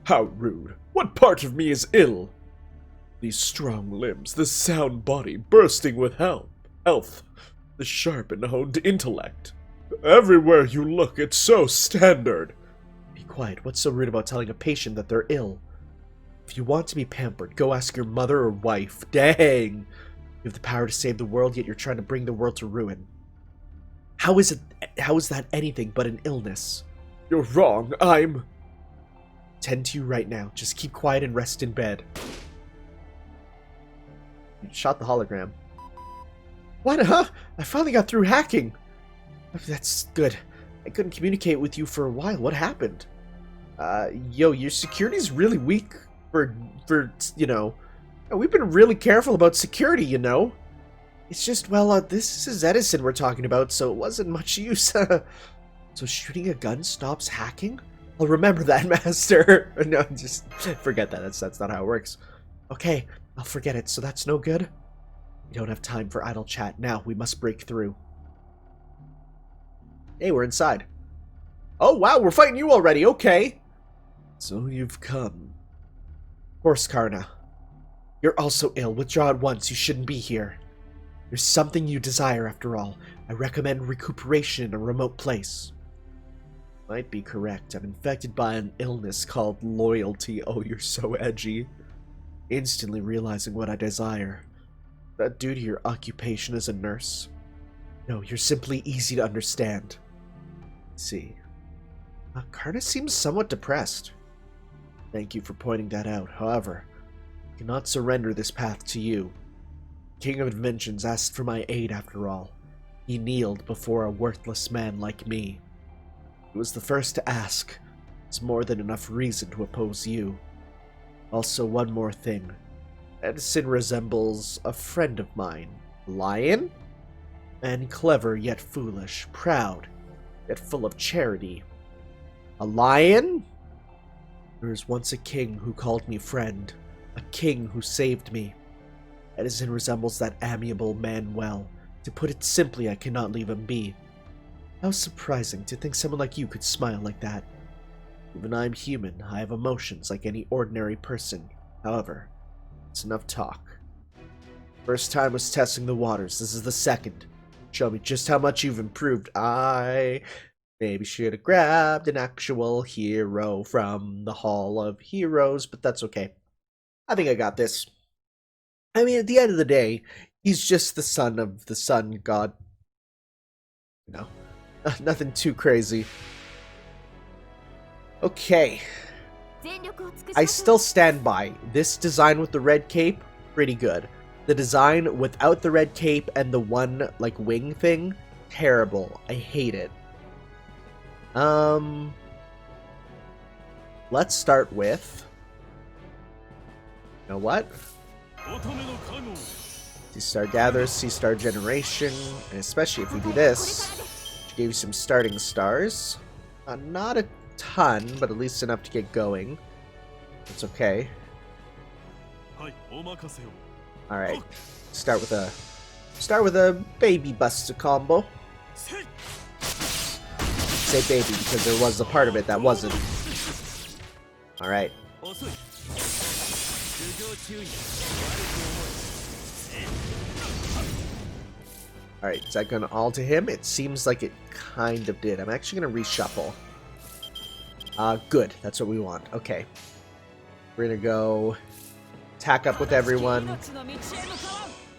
[SPEAKER 4] How rude. What part of me is ill? These strong limbs, the sound body bursting with health, the sharp and honed intellect. Everywhere you look, it's so standard.
[SPEAKER 2] Be quiet. What's so rude about telling a patient that they're ill? If you want to be pampered, go ask your mother or wife. Dang! You have the power to save the world, yet you're trying to bring the world to ruin. How is that anything but an illness?
[SPEAKER 4] You're wrong.
[SPEAKER 2] Tend to you right now. Just keep quiet and rest in bed. You shot the hologram. What, huh? I finally got through hacking. That's good. I couldn't communicate with you for a while. What happened? Yo, your security's really weak for, you know... We've been really careful about security, you know? It's just, well, this is Edison we're talking about, so it wasn't much use. So shooting a gun stops hacking? I'll remember that, Master. No, just forget that. That's not how it works. Okay, I'll forget it, so that's no good? We don't have time for idle chat. Now, we must break through. Hey, we're inside. Oh, wow, we're fighting you already, okay. So you've come. Horse Karna. You're also ill. Withdraw at once. You shouldn't be here. There's something you desire, after all. I recommend recuperation in a remote place. Might be correct. I'm infected by an illness called loyalty. Oh, you're so edgy. Instantly realizing what I desire. That due to your occupation as a nurse? No, you're simply easy to understand. Let's see. Karna seems somewhat depressed. Thank you for pointing that out. However, I cannot surrender this path to you. King of Inventions asked for my aid after all. He kneeled before a worthless man like me. He was the first to ask. It's more than enough reason to oppose you. Also, one more thing. Edison resembles a friend of mine. Lion? And clever yet foolish, proud, yet full of charity. A lion? There was once a king who called me friend. A king who saved me. Edison resembles that amiable man well. To put it simply, I cannot leave him be. How surprising to think someone like you could smile like that. Even I'm human. I have emotions like any ordinary person. However, it's enough talk. First time was testing the waters. This is the second. Show me just how much you've improved. I maybe should have grabbed an actual hero from the Hall of Heroes, but that's okay. I think I got this. I mean, at the end of the day, he's just the son of the sun god. You know, nothing too crazy. Okay. I still stand by. This design with the red cape, pretty good. The design without the red cape and the one, like, wing thing, terrible. I hate it. Let's start with... You know what? Sea-Star Gatherers, Sea-Star Generation, and especially if we do this, which gave you some starting stars. Not a ton, but at least enough to get going. It's okay. Alright. Start with a baby buster combo. Say baby because there was a part of it that wasn't. Alright. Alright, is that gonna all to him? It seems like it kind of did. I'm actually gonna reshuffle. Good. That's what we want. Okay. We're gonna go tack up with everyone.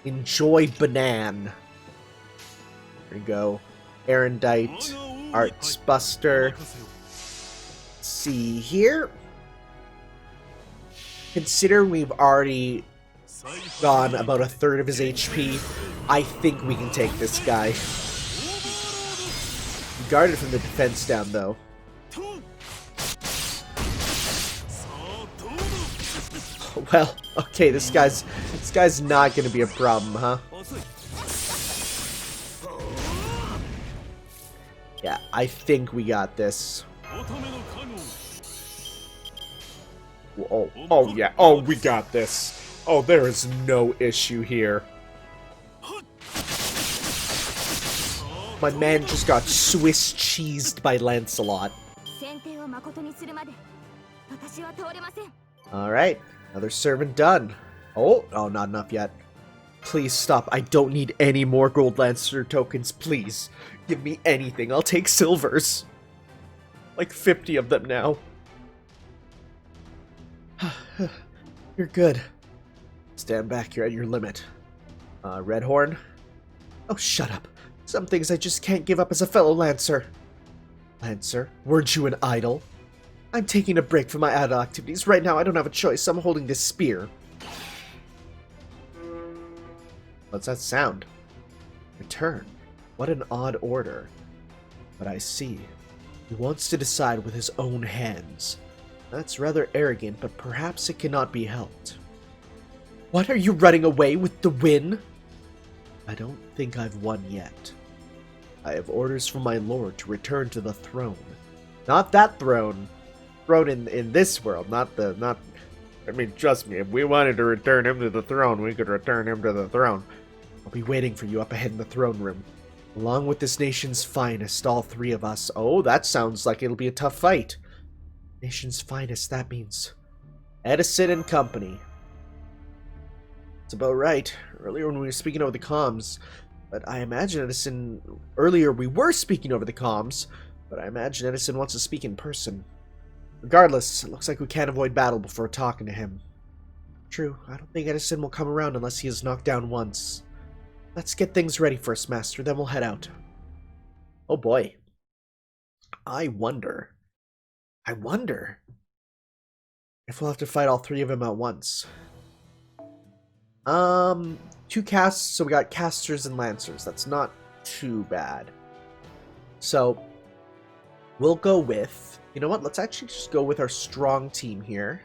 [SPEAKER 2] Enjoy Banan. We're gonna go Erendite, Arts Buster. See here. Consider we've already gone about a third of his HP. I think we can take this guy. Guarded from the defense down though. Well, okay, this guy's not gonna be a problem, huh? Yeah, I think we got this.
[SPEAKER 4] Oh yeah, oh, we got this. Oh, there is no issue here.
[SPEAKER 2] My man just got Swiss cheesed by Lancelot. Alright, another servant done. Oh, not enough yet. Please stop. I don't need any more Gold Lancer tokens, please. Give me anything. I'll take silvers. Like 50 of them now. You're good. Stand back, you're at your limit. Redhorn? Oh, shut up. Some things I just can't give up as a fellow Lancer. Lancer, weren't you an idol? I'm taking a break from my idle activities. Right now, I don't have a choice. I'm holding this spear. What's that sound? Return. What an odd order. But I see. He wants to decide with his own hands. That's rather arrogant, but perhaps it cannot be helped. What, are you running away with the win? I don't think I've won yet. I have orders from my lord to return to the throne. Not that throne. Throne in this world, I mean, trust me, if we wanted to return him to the throne, we could return him to the throne. I'll be waiting for you up ahead in the throne room. Along with this nation's finest, all three of us. Oh, that sounds like it'll be a tough fight. Nation's finest, that means Edison and company. That's about right. Earlier when we were speaking over the comms, but I imagine Edison... Earlier we were speaking over the comms, but I imagine Edison wants to speak in person. Regardless, it looks like we can't avoid battle before talking to him. True, I don't think Edison will come around unless he is knocked down once. Let's get things ready first, Master, then we'll head out. Oh boy. I wonder if we'll have to fight all three of them at once. 2 casts, so we got casters and lancers. That's not too bad. So, we'll go with... You know what? Let's actually just go with our strong team here.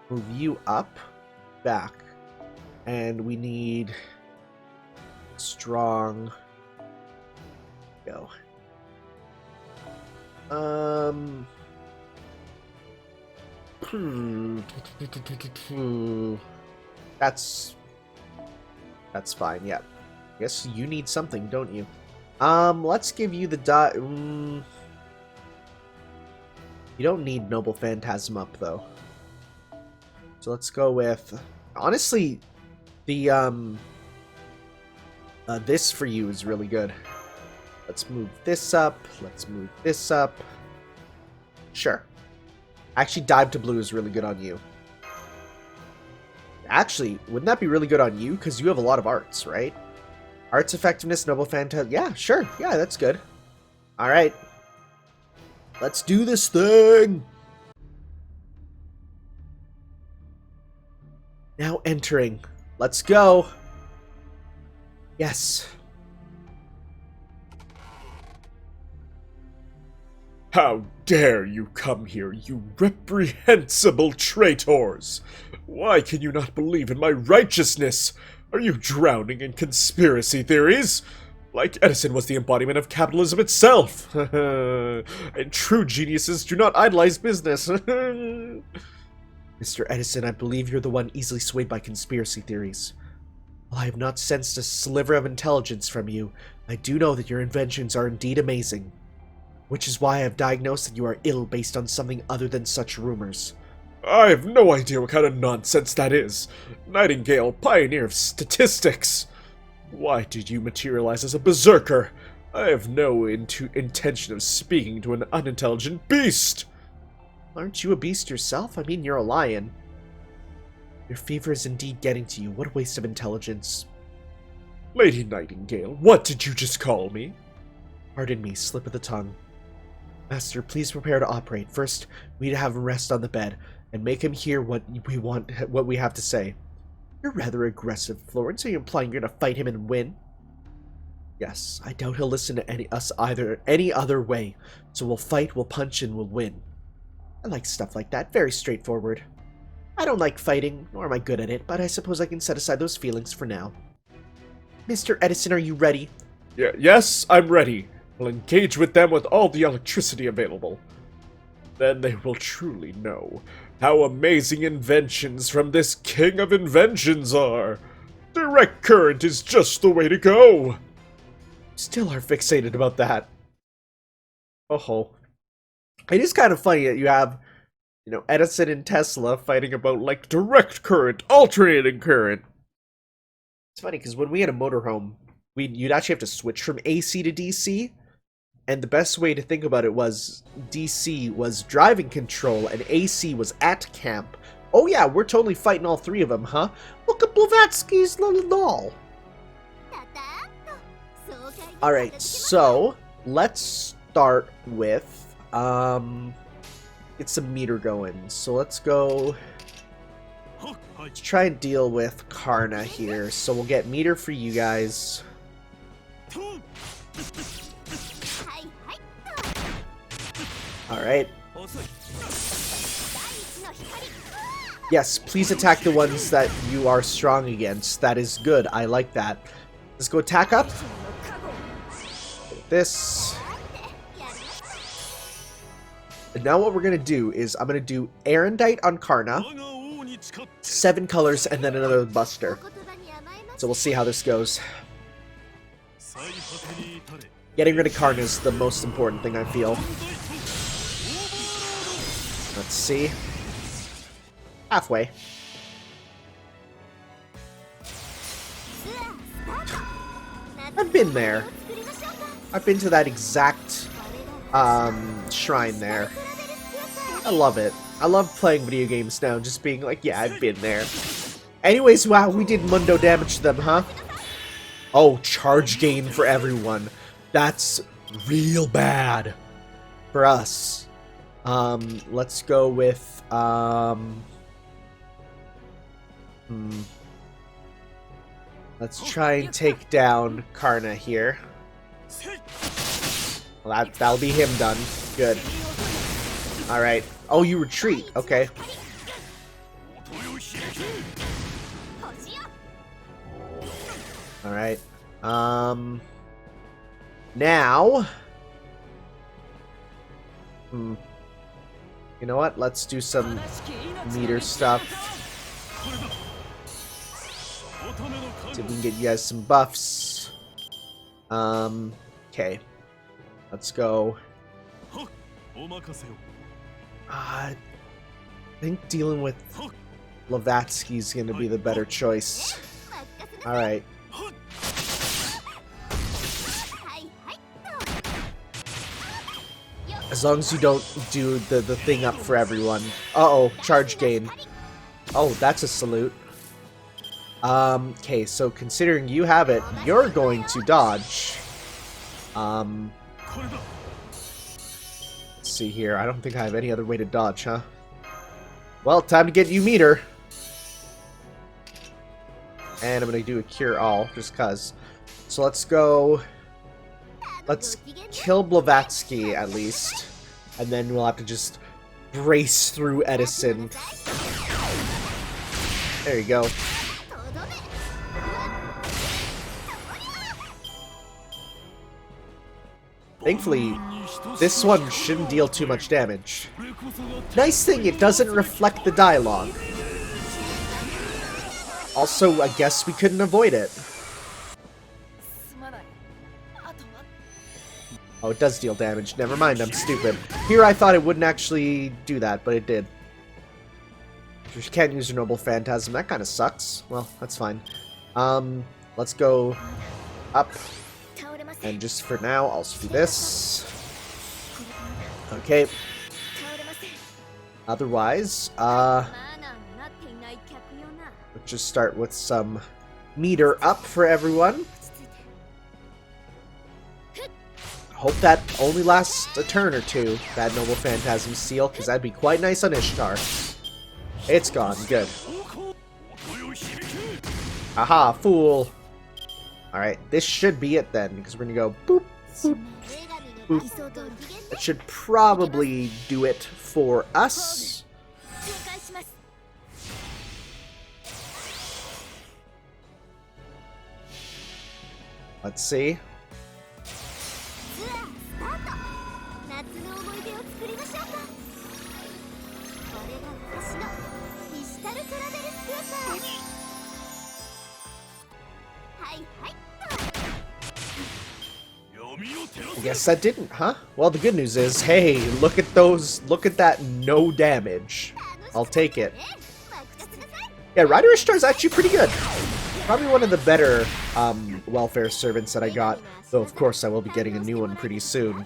[SPEAKER 2] Move you up, back. And we need... strong... Go. That's fine, yeah. Guess you need something, don't you? Let's give you the you don't need Noble Phantasm up, though. So let's go with... Honestly, the, this for you is really good. Let's move this up. Let's move this up. Sure. Actually, Dive to Blue is really good on you. Actually, wouldn't that be really good on you? Because you have a lot of arts, right? Arts effectiveness, Noble Phantasm. Yeah, sure. Yeah, that's good. Alright. Let's do this thing! Now entering. Let's go! Yes.
[SPEAKER 4] How dare you come here, you reprehensible traitors! Why can you not believe in my righteousness? Are you drowning in conspiracy theories? Like Edison was the embodiment of capitalism itself! And true geniuses do not idolize business!
[SPEAKER 2] Mr. Edison, I believe you're the one easily swayed by conspiracy theories. While I have not sensed a sliver of intelligence from you, I do know that your inventions are indeed amazing. Which is why I have diagnosed that you are ill based on something other than such rumors.
[SPEAKER 4] I have no idea what kind of nonsense that is. Nightingale, pioneer of statistics. Why did you materialize as a berserker? I have no intention of speaking to an unintelligent beast.
[SPEAKER 2] Aren't you a beast yourself? I mean, you're a lion. Your fever is indeed getting to you. What a waste of intelligence.
[SPEAKER 4] Lady Nightingale, what did you just call me?
[SPEAKER 2] Pardon me, slip of the tongue. Master, please prepare to operate. First, we need to have him rest on the bed, and make him hear what we have to say. You're rather aggressive, Florence. Are you implying you're gonna fight him and win? Yes, I doubt he'll listen to any other way. So we'll fight, we'll punch, and we'll win. I like stuff like that. Very straightforward. I don't like fighting, nor am I good at it, but I suppose I can set aside those feelings for now. Mr. Edison, are you ready?
[SPEAKER 4] Yes, I'm ready. We'll engage with them with all the electricity available. Then they will truly know how amazing inventions from this king of inventions are. Direct current is just the way to go.
[SPEAKER 2] Still are fixated about that. Oh-ho. It is kind of funny that you have, you know, Edison and Tesla fighting about, like,
[SPEAKER 4] direct current, alternating current.
[SPEAKER 2] It's funny, because when we had a motorhome, you'd actually have to switch from AC to DC, and the best way to think about it was DC was driving control, and AC was at camp. Oh yeah, we're totally fighting all three of them, huh? Look at Blavatsky's little doll! Alright, so, let's start with, get some meter going. So let's go... Let's try and deal with Karna here. So we'll get meter for you guys. Alright. Yes, please attack the ones that you are strong against. That is good. I like that. Let's go attack up. This. And now what we're going to do is I'm going to do Erendite on Karna. 7 colors and then another Buster. So we'll see how this goes. Getting rid of Karna is the most important thing, I feel. Let's see. Halfway. I've been there. I've been to that exact shrine there. I love it. I love playing video games now, just being like, yeah, I've been there. Anyways, wow, we did Mundo damage to them, huh? Oh, charge gain for everyone. That's real bad for us. Let's go with, let's try and take down Karna here. Well, that'll be him done. Good. Alright. Oh, you retreat. Okay. Alright. Now... You know what? Let's do some meter stuff. See if we can get you guys some buffs. Okay. Let's go. I think dealing with Blavatsky's gonna be the better choice. Alright. As long as you don't do the thing up for everyone. Uh-oh, charge gain. Oh, that's a salute. Okay, so considering you have it, you're going to dodge. Let's see here. I don't think I have any other way to dodge, huh? Well, time to get you meter. And I'm gonna do a cure all, just cuz. So let's go. Let's kill Blavatsky at least. And then we'll have to just brace through Edison. There you go. Thankfully, this one shouldn't deal too much damage. Nice thing, it doesn't reflect the dialogue. Also, I guess we couldn't avoid it. Oh, it does deal damage. Never mind, I'm stupid. Here I thought it wouldn't actually do that, but it did. You can't use your Noble Phantasm. That kind of sucks. Well, that's fine. Let's go up. And just for now, I'll do this. Okay. Otherwise, let's just start with some meter up for everyone. Hope that only lasts a turn or two, that Noble Phantasm seal, because that'd be quite nice on Ishtar. It's gone. Good. Aha, fool. Alright, this should be it then, because we're gonna go boop, boop, boop. That should probably do it for us. Let's see. I guess that didn't, huh? Well, the good news is, hey, look at those, look at that no damage. I'll take it. Yeah, Rider Ishtar's actually pretty good. Probably one of the better welfare servants that I got, though of course I will be getting a new one pretty soon.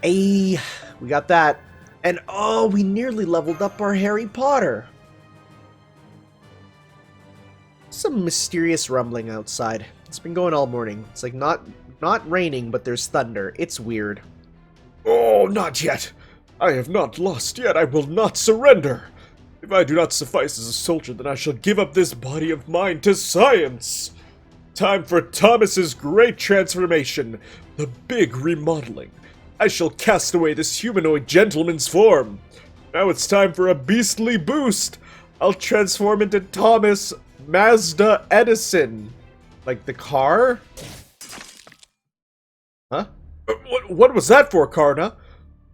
[SPEAKER 2] Hey, we got that. And oh, we nearly leveled up our Harry Potter. Some mysterious rumbling outside. It's been going all morning. It's like not raining, but there's thunder. It's weird.
[SPEAKER 4] Oh, not yet. I have not lost yet. I will not surrender. If I do not suffice as a soldier, then I shall give up this body of mine to science. Time for Thomas's great transformation, the big remodeling. I shall cast away this humanoid gentleman's form. Now it's time for a beastly boost. I'll transform into Thomas Mazda Edison. Like the car? Huh? What was that for, Karna?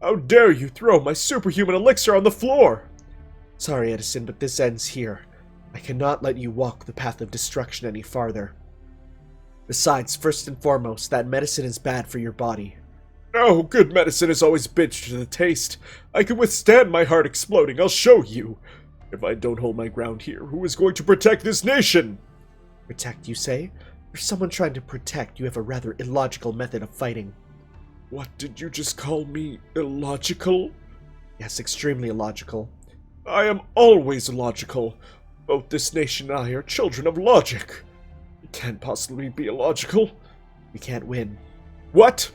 [SPEAKER 4] How dare you throw my superhuman elixir on the floor? Sorry, Edison, but this ends here. I cannot let you walk the path of destruction any farther. Besides, first and foremost, that medicine is bad for your body. No, good medicine is always bitter to the taste. I can withstand my heart exploding, I'll show you. If I don't hold my ground here, who is going to protect this nation? Protect, you say? For someone trying to protect, you have a rather illogical method of fighting. What did you just call me? Illogical? Yes, extremely illogical. I am always illogical. Both this nation and I are children of logic. You can't possibly be illogical. We can't win. What?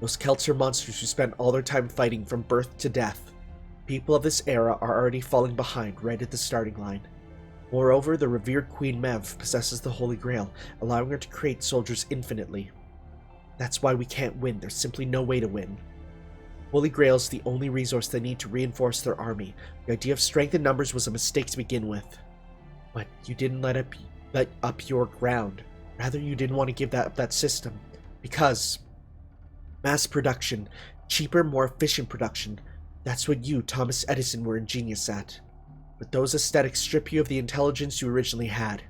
[SPEAKER 4] Those Celts are monsters who spend all their time fighting from birth to death. People of this era are already falling behind right at the starting line. Moreover, the revered Queen Mev possesses the Holy Grail, allowing her to create soldiers infinitely. That's why we can't win. There's simply no way to win. Holy Grail is the only resource they need to reinforce their army. The idea of strength in numbers was a mistake to begin with. But you didn't let up your ground. Rather, you didn't want to give that system. Because mass production
[SPEAKER 2] Cheaper, more efficient production. That's what you, Thomas Edison, were ingenious at. But those aesthetics strip you of the intelligence you originally had.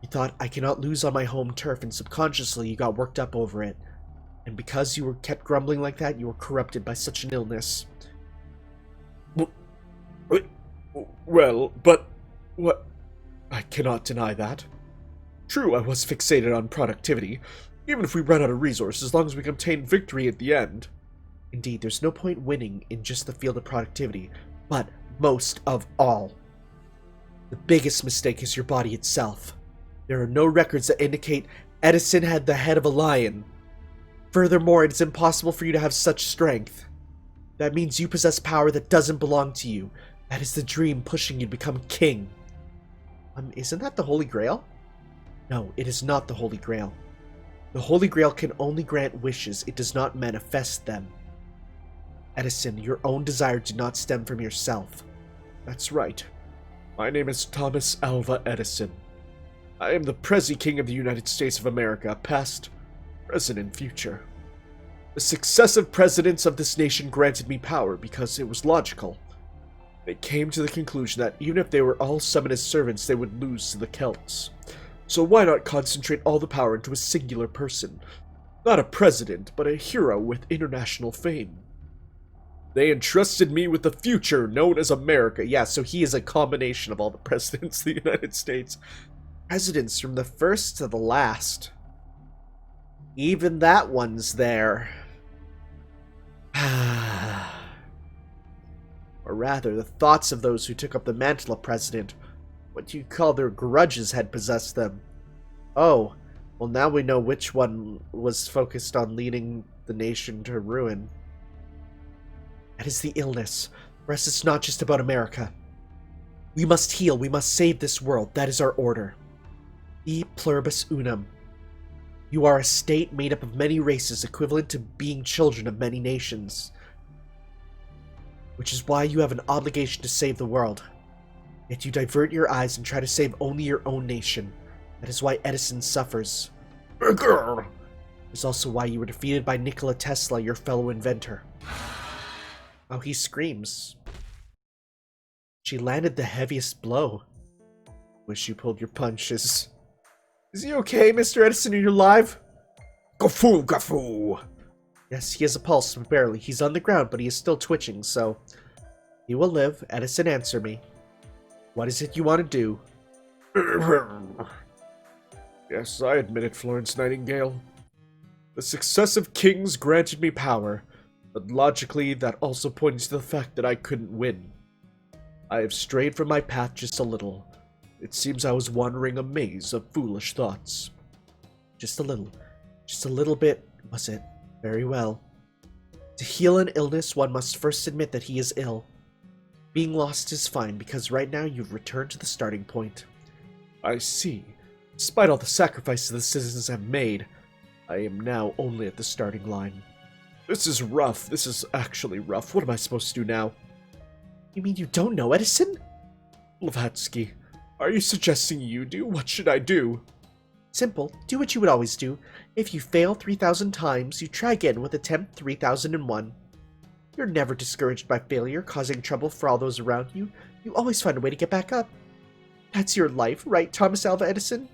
[SPEAKER 2] You thought, I cannot lose on my home turf, and subconsciously you got worked up over it. And because you were kept grumbling like that, you were corrupted by such an illness.
[SPEAKER 4] Well, but what? I cannot deny that. True, I was fixated on productivity, even if we run out of resources, as long as we can obtain victory at the end.
[SPEAKER 2] Indeed, there's no point winning in just the field of productivity, but most of all, the biggest mistake is your body itself. There are no records that indicate Edison had the head of a lion. Furthermore, it is impossible for you to have such strength. That means you possess power that doesn't belong to you. That is the dream pushing you to become king. Isn't that the Holy Grail? No, it is not the Holy Grail. The Holy Grail can only grant wishes, it does not manifest them. Edison, your own desire did not stem from yourself.
[SPEAKER 4] That's right. My name is Thomas Alva Edison. I am the Prezi King of the United States of America, past, present, and future. The successive presidents of this nation granted me power because it was logical. They came to the conclusion that even if they were all summoned as servants, they would lose to the Celts. So why not concentrate all the power into a singular person? Not a president, but a hero with international fame. They entrusted me with the future known as America.
[SPEAKER 2] Yeah, so he is a combination of all the presidents of the United States. Presidents from the first to the last. Even that one's there. Or rather, the thoughts of those who took up the mantle of president, what do you call their grudges, had possessed them. Oh, well now we know which one was focused on leading the nation to ruin. That is the illness. For us, it's not just about America. We must heal, we must save this world, that is our order. E pluribus unum. You are a state made up of many races, equivalent to being children of many nations. Which is why you have an obligation to save the world. Yet you divert your eyes and try to save only your own nation. That is why Edison suffers. It is also why you were defeated by Nikola Tesla, your fellow inventor. Oh, he screams. She landed the heaviest blow. Wish you pulled your punches. Is he okay, Mr. Edison? Are you alive? Gafoo, gafoo! Yes, he has a pulse, but barely. He's on the ground, but he is still twitching, so... He will live. Edison, answer me. What is it you want to do?
[SPEAKER 4] Yes, I admit it, Florence Nightingale. The successive kings granted me power, but logically that also points to the fact that I couldn't win. I have strayed from my path just a little. It seems I was wandering a maze of foolish thoughts.
[SPEAKER 2] Just a little bit, was it? Very well. To heal an illness, one must first admit that he is ill. Being lost is fine, because right now you've returned to the starting point.
[SPEAKER 4] I see. Despite all the sacrifices the citizens have made, I am now only at the starting line. This is rough. This is actually rough. What am I supposed to do now?
[SPEAKER 2] You mean you don't know, Edison?
[SPEAKER 4] Blavatsky, are you suggesting you do? What should I do?
[SPEAKER 2] Simple. Do what you would always do. If you fail 3,000 times, you try again with attempt 3001. You're never discouraged by failure, causing trouble for all those around you. You always find a way to get back up. That's your life, right, Thomas Alva Edison?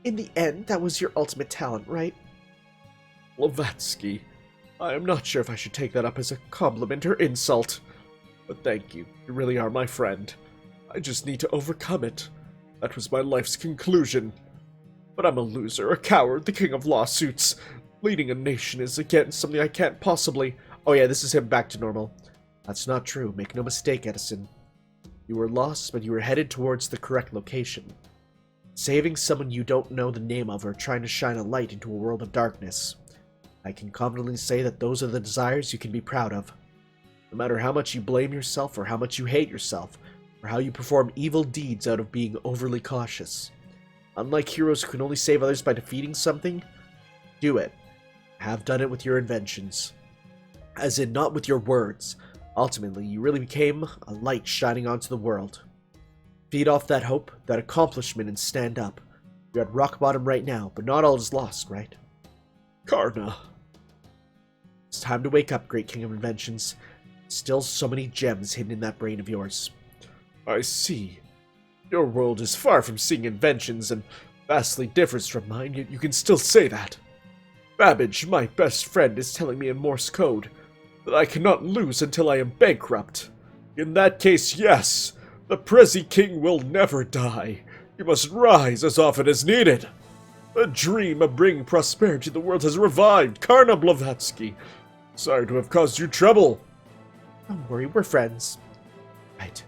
[SPEAKER 2] In the end, that was your ultimate talent, right?
[SPEAKER 4] Blavatsky, I am not sure if I should take that up as a compliment or insult. But thank you. You really are my friend. I just need to overcome it. That was my life's conclusion. But I'm a loser, a coward, the king of lawsuits. Leading a nation is, again, something I can't possibly...
[SPEAKER 2] Oh yeah, this is him back to normal. That's not true. Make no mistake, Edison. You were lost, but you were headed towards the correct location. Saving someone you don't know the name of or trying to shine a light into a world of darkness. I can confidently say that those are the desires you can be proud of. No matter how much you blame yourself or how much you hate yourself, or how you perform evil deeds out of being overly cautious. Unlike heroes who can only save others by defeating something, do it. Have done it with your inventions. As in, not with your words. Ultimately, you really became a light shining onto the world. Feed off that hope, that accomplishment, and stand up. You're at rock bottom right now, but not all is lost, right?
[SPEAKER 4] Karna.
[SPEAKER 2] It's time to wake up, Great King of Inventions. Still so many gems hidden in that brain of yours.
[SPEAKER 4] I see. Your world is far from seeing inventions and vastly differs from mine, yet you can still say that. Babbage, my best friend, is telling me in Morse code that I cannot lose until I am bankrupt. In that case, yes, the Prezi King will never die. He must rise as often as needed. The dream of bringing prosperity to the world has revived, Karna Blavatsky. Sorry to have caused you trouble.
[SPEAKER 2] Don't worry, we're friends. Right.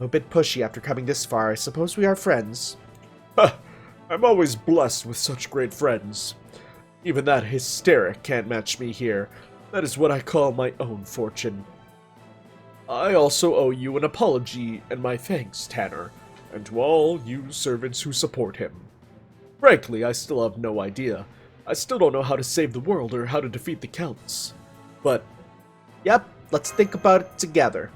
[SPEAKER 2] A bit pushy after coming this far. I suppose we are friends.
[SPEAKER 4] Ha! I'm always blessed with such great friends. Even that hysteric can't match me here. That is what I call my own fortune. I also owe you an apology and my thanks, Tanner, and to all you servants who support him. Frankly, I still have no idea. I still don't know how to save the world or how to defeat the Celts. But
[SPEAKER 2] Yep, let's think about it together.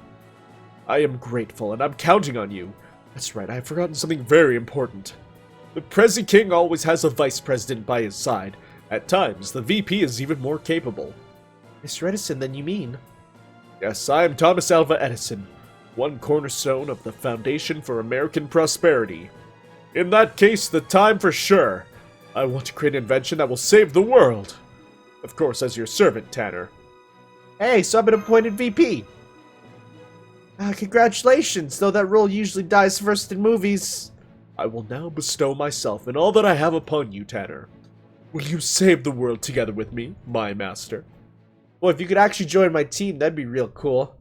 [SPEAKER 4] I am grateful, and I'm counting on you. That's right, I've forgotten something very important. The Prezi King always has a vice president by his side. At times, the VP is even more capable.
[SPEAKER 2] Mr. Edison, then you mean?
[SPEAKER 4] Yes, I am Thomas Alva Edison, one cornerstone of the Foundation for American Prosperity. In that case, the time for sure. I want to create an invention that will save the world. Of course, as your servant, Tanner.
[SPEAKER 2] Hey, so I've been appointed VP. Congratulations, though that role usually dies first in movies.
[SPEAKER 4] I will now bestow myself and all that I have upon you, Tanner. Will you save the world together with me, my master?
[SPEAKER 2] Well, if you could actually join my team, that'd be real cool.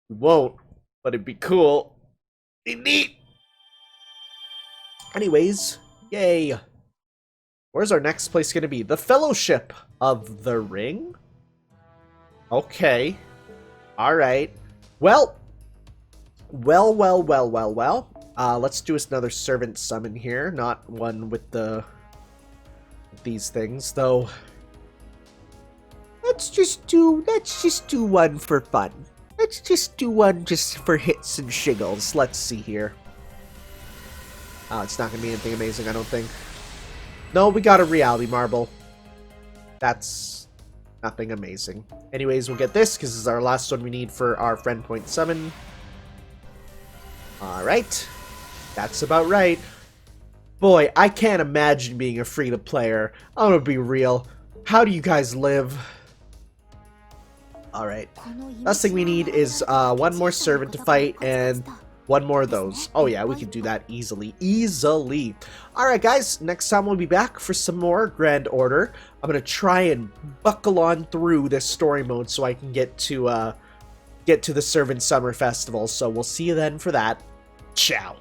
[SPEAKER 2] We won't, but it'd be cool. Be neat. Anyways, yay. Where's our next place going to be? The Fellowship of the Ring? Okay. Alright. Well. Let's do us another servant summon here. Not one with these things, though. Let's just do one for fun. Let's just do one just for hits and shiggles. Let's see here. Oh, it's not gonna be anything amazing, I don't think. No, we got a reality marble. That's nothing amazing. Anyways, we'll get this because this is our last one we need for our friend point summon. Alright. That's about right. Boy, I can't imagine being a free-to-player. I'm gonna be real. How do you guys live? Alright. Last thing we need is one more servant to fight and one more of those. Oh yeah, we can do that easily. Easily. Alright guys, next time we'll be back for some more Grand Order. I'm gonna try and buckle on through this story mode so I can get to the Servant Summer Festival. So we'll see you then for that. Ciao.